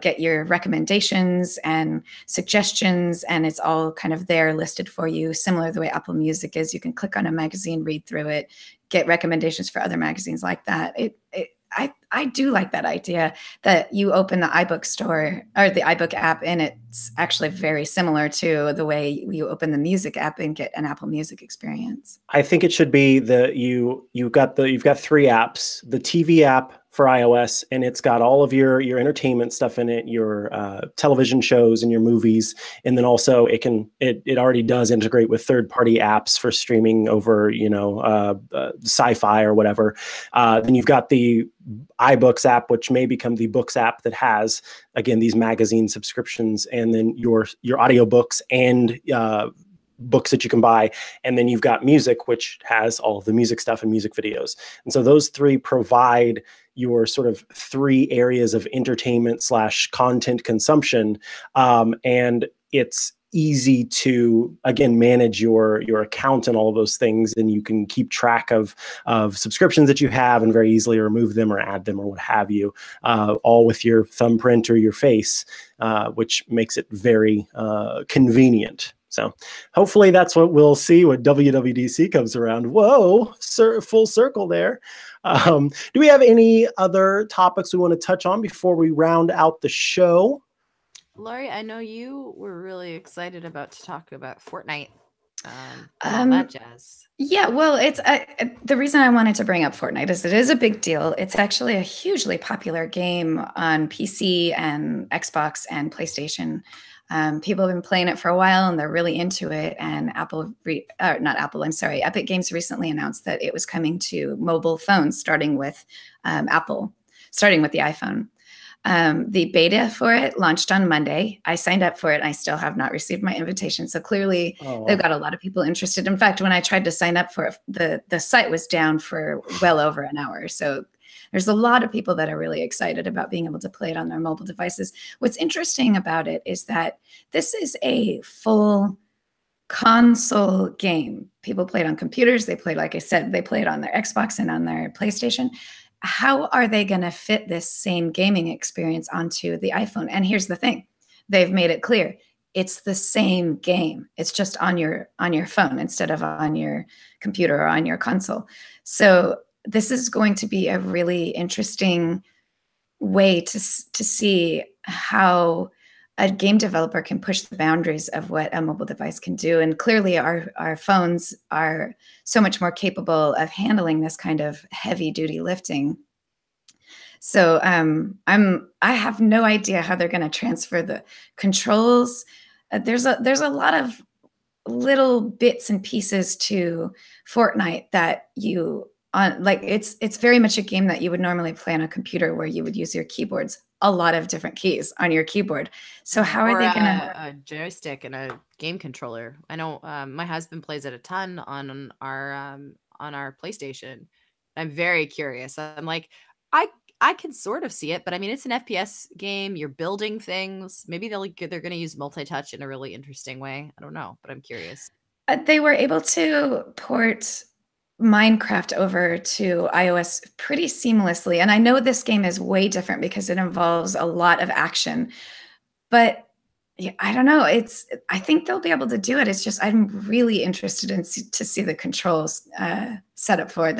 get your recommendations and suggestions, and it's all kind of there listed for you, similar to the way Apple Music is. You can click on a magazine, read through it, get recommendations for other magazines like that. I do like that idea that you open the iBook store or the iBook app, and it's actually very similar to the way you open the music app and get an Apple Music experience. I think it should be you've got 3 apps: the TV app for iOS, and it's got all of your entertainment stuff in it, your television shows and your movies, and then also it already does integrate with third-party apps for streaming over sci-fi or whatever. Then you've got the iBooks app, which may become the Books app, that has, again, these magazine subscriptions, and then your audiobooks and books that you can buy. And then you've got music, which has all of the music stuff and music videos. And so those 3 provide your sort of 3 areas of entertainment / content consumption. And it's easy to, again, manage your account and all of those things. And you can keep track of subscriptions that you have and very easily remove them or add them or what have you, all with your thumbprint or your face, which makes it very convenient. So hopefully that's what we'll see when WWDC comes around. Whoa, full circle there. Do we have any other topics we want to touch on before we round out the show? Lori, I know you were really excited to talk about Fortnite. All that jazz. Yeah, well, it's the reason I wanted to bring up Fortnite is it is a big deal. It's actually a hugely popular game on PC and Xbox and PlayStation. People have been playing it for a while and they're really into it. And Epic Games recently announced that it was coming to mobile phones, starting with the iPhone. The beta for it launched on Monday. I signed up for it. And I still have not received my invitation. So clearly they've got a lot of people interested. In fact, when I tried to sign up for it, the site was down for well over an hour. So there's a lot of people that are really excited about being able to play it on their mobile devices. What's interesting about it is that this is a full console game. People play it on computers. They play, like I said, they play it on their Xbox and on their PlayStation. How are they going to fit this same gaming experience onto the iPhone? And here's the thing. They've made it clear. It's the same game. It's just on your phone instead of on your computer or on your console. So this is going to be a really interesting way to see how a game developer can push the boundaries of what a mobile device can do. And clearly our phones are so much more capable of handling this kind of heavy duty lifting. So I have no idea how they're going to transfer the controls. There's a lot of little bits and pieces to Fortnite that it's very much a game that you would normally play on a computer, where you would use your keyboards, a lot of different keys on your keyboard. So how are they going to a joystick and a game controller? I know my husband plays it a ton on our PlayStation. I'm very curious. I'm like, I can sort of see it, but I mean, it's an FPS game. You're building things. Maybe they're going to use multi-touch in a really interesting way. I don't know, but I'm curious. They were able to port Minecraft over to iOS pretty seamlessly. And I know this game is way different because it involves a lot of action, but yeah, I don't know. I think they'll be able to do it. It's just, I'm really interested to see the controls set up for it.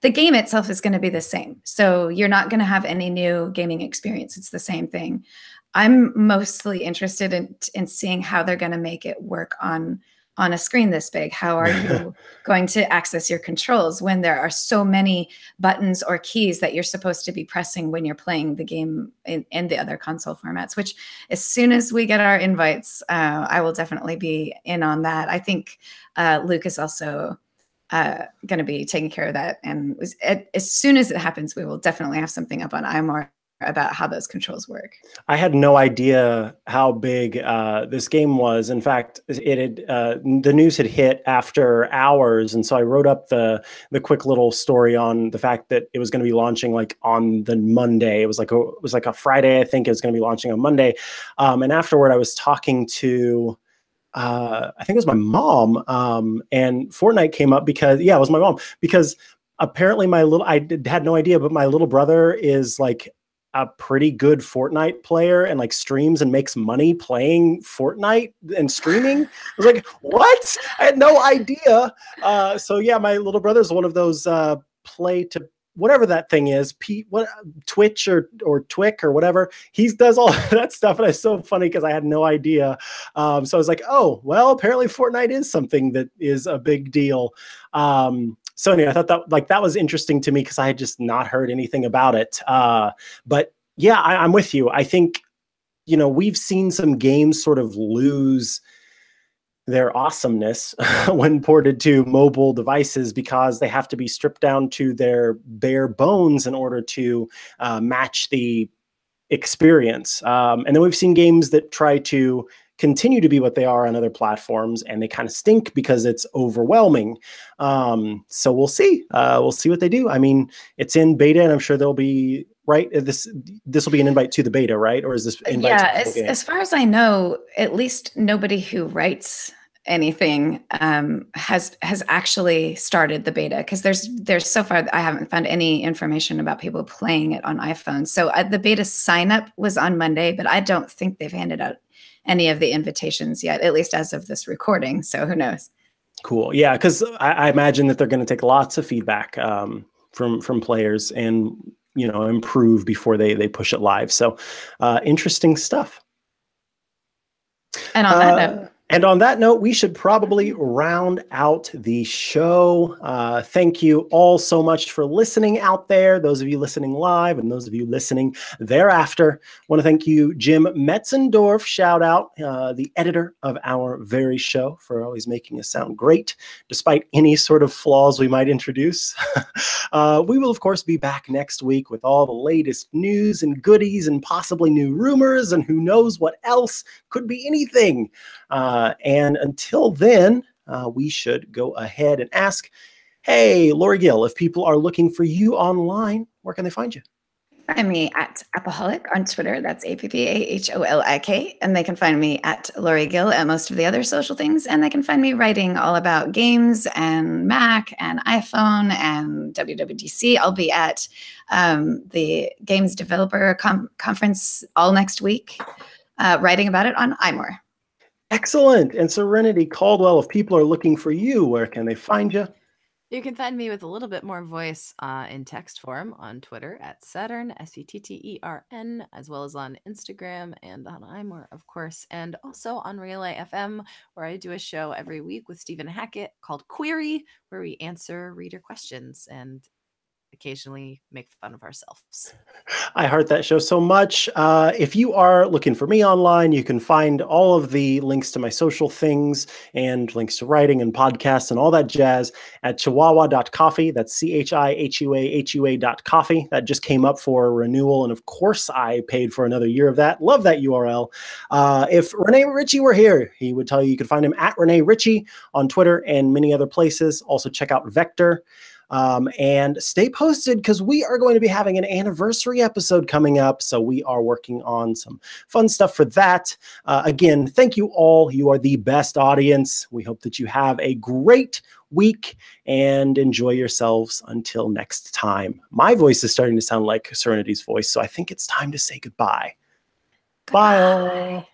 The game itself is going to be the same. So you're not going to have any new gaming experience. It's the same thing. I'm mostly interested in seeing how they're going to make it work on a screen this big. How are you going to access your controls when there are so many buttons or keys that you're supposed to be pressing when you're playing the game in the other console formats, which as soon as we get our invites, I will definitely be in on that. I think Luke is also going to be taking care of that. And as soon as it happens, we will definitely have something up on iMore about how those controls work. I had no idea how big this game was. In fact, it had the news had hit after hours, and so I wrote up the quick little story on the fact that it was going to be launching like on the Monday. It was like a Friday, I think. It was going to be launching on Monday, and afterward, I was talking to. I think it was my mom, and Fortnite came up because it was my mom, because apparently I had no idea, but my little brother is like a pretty good Fortnite player and like streams and makes money playing Fortnite and streaming. I was like, what? I had no idea. So yeah, my little brother's one of those play to whatever that thing is, Twitch or Twick or whatever. He does all that stuff, and it's so funny because I had no idea. So I was like, oh, well, apparently Fortnite is something that is a big deal. So anyway, I thought that was interesting to me because I had just not heard anything about it. But yeah, I'm with you. I think, we've seen some games sort of lose their awesomeness when ported to mobile devices because they have to be stripped down to their bare bones in order to match the experience. And then we've seen games that try to continue to be what they are on other platforms, and they kind of stink because it's overwhelming. So we'll see. We'll see what they do. I mean, it's in beta, and I'm sure there'll be this will be an invite to the beta, right? Or is this invite to the game? As far as I know, at least nobody who writes anything has actually started the beta, because there's so far I haven't found any information about people playing it on iPhone. So the beta sign up was on Monday, but I don't think they've handed out any of the invitations yet, at least as of this recording. So who knows? Cool. Yeah, because I imagine that they're going to take lots of feedback from players and improve before they push it live. So interesting stuff. And on that note. And on that note, we should probably round out the show. Thank you all so much for listening out there, those of you listening live and those of you listening thereafter. I want to thank you, Jim Metzendorf, shout out, the editor of our very show, for always making us sound great, despite any sort of flaws we might introduce. We will, of course, be back next week with all the latest news and goodies and possibly new rumors and who knows what else. Could be anything. And until then, we should go ahead and ask, hey, Lori Gill, if people are looking for you online, where can they find you? Find me at Appaholic on Twitter. That's APPAHOLIK. And they can find me at Lori Gill at most of the other social things. And they can find me writing all about games and Mac and iPhone and WWDC. I'll be at the Games Developer Conference all next week, writing about it on iMore. Excellent. And Serenity Caldwell, if people are looking for you, where can they find you? You can find me with a little bit more voice in text form on Twitter at Saturn, SETTERN, as well as on Instagram and on iMore, of course, and also on Relay FM, where I do a show every week with Stephen Hackett called Query, where we answer reader questions and occasionally make fun of ourselves. I heard that show so much. If you are looking for me online, you can find all of the links to my social things and links to writing and podcasts and all that jazz at chihuahua.coffee. That's CHIHUAHUA.coffee. That just came up for renewal. And of course, I paid for another year of that. Love that URL. If Renee Ritchie were here, he would tell you can find him at Renee Ritchie on Twitter and many other places. Also check out Vector. And stay posted because we are going to be having an anniversary episode coming up. So we are working on some fun stuff for that. Again, thank you all. You are the best audience. We hope that you have a great week and enjoy yourselves until next time. My voice is starting to sound like Serenity's voice, so I think it's time to say goodbye. Bye all.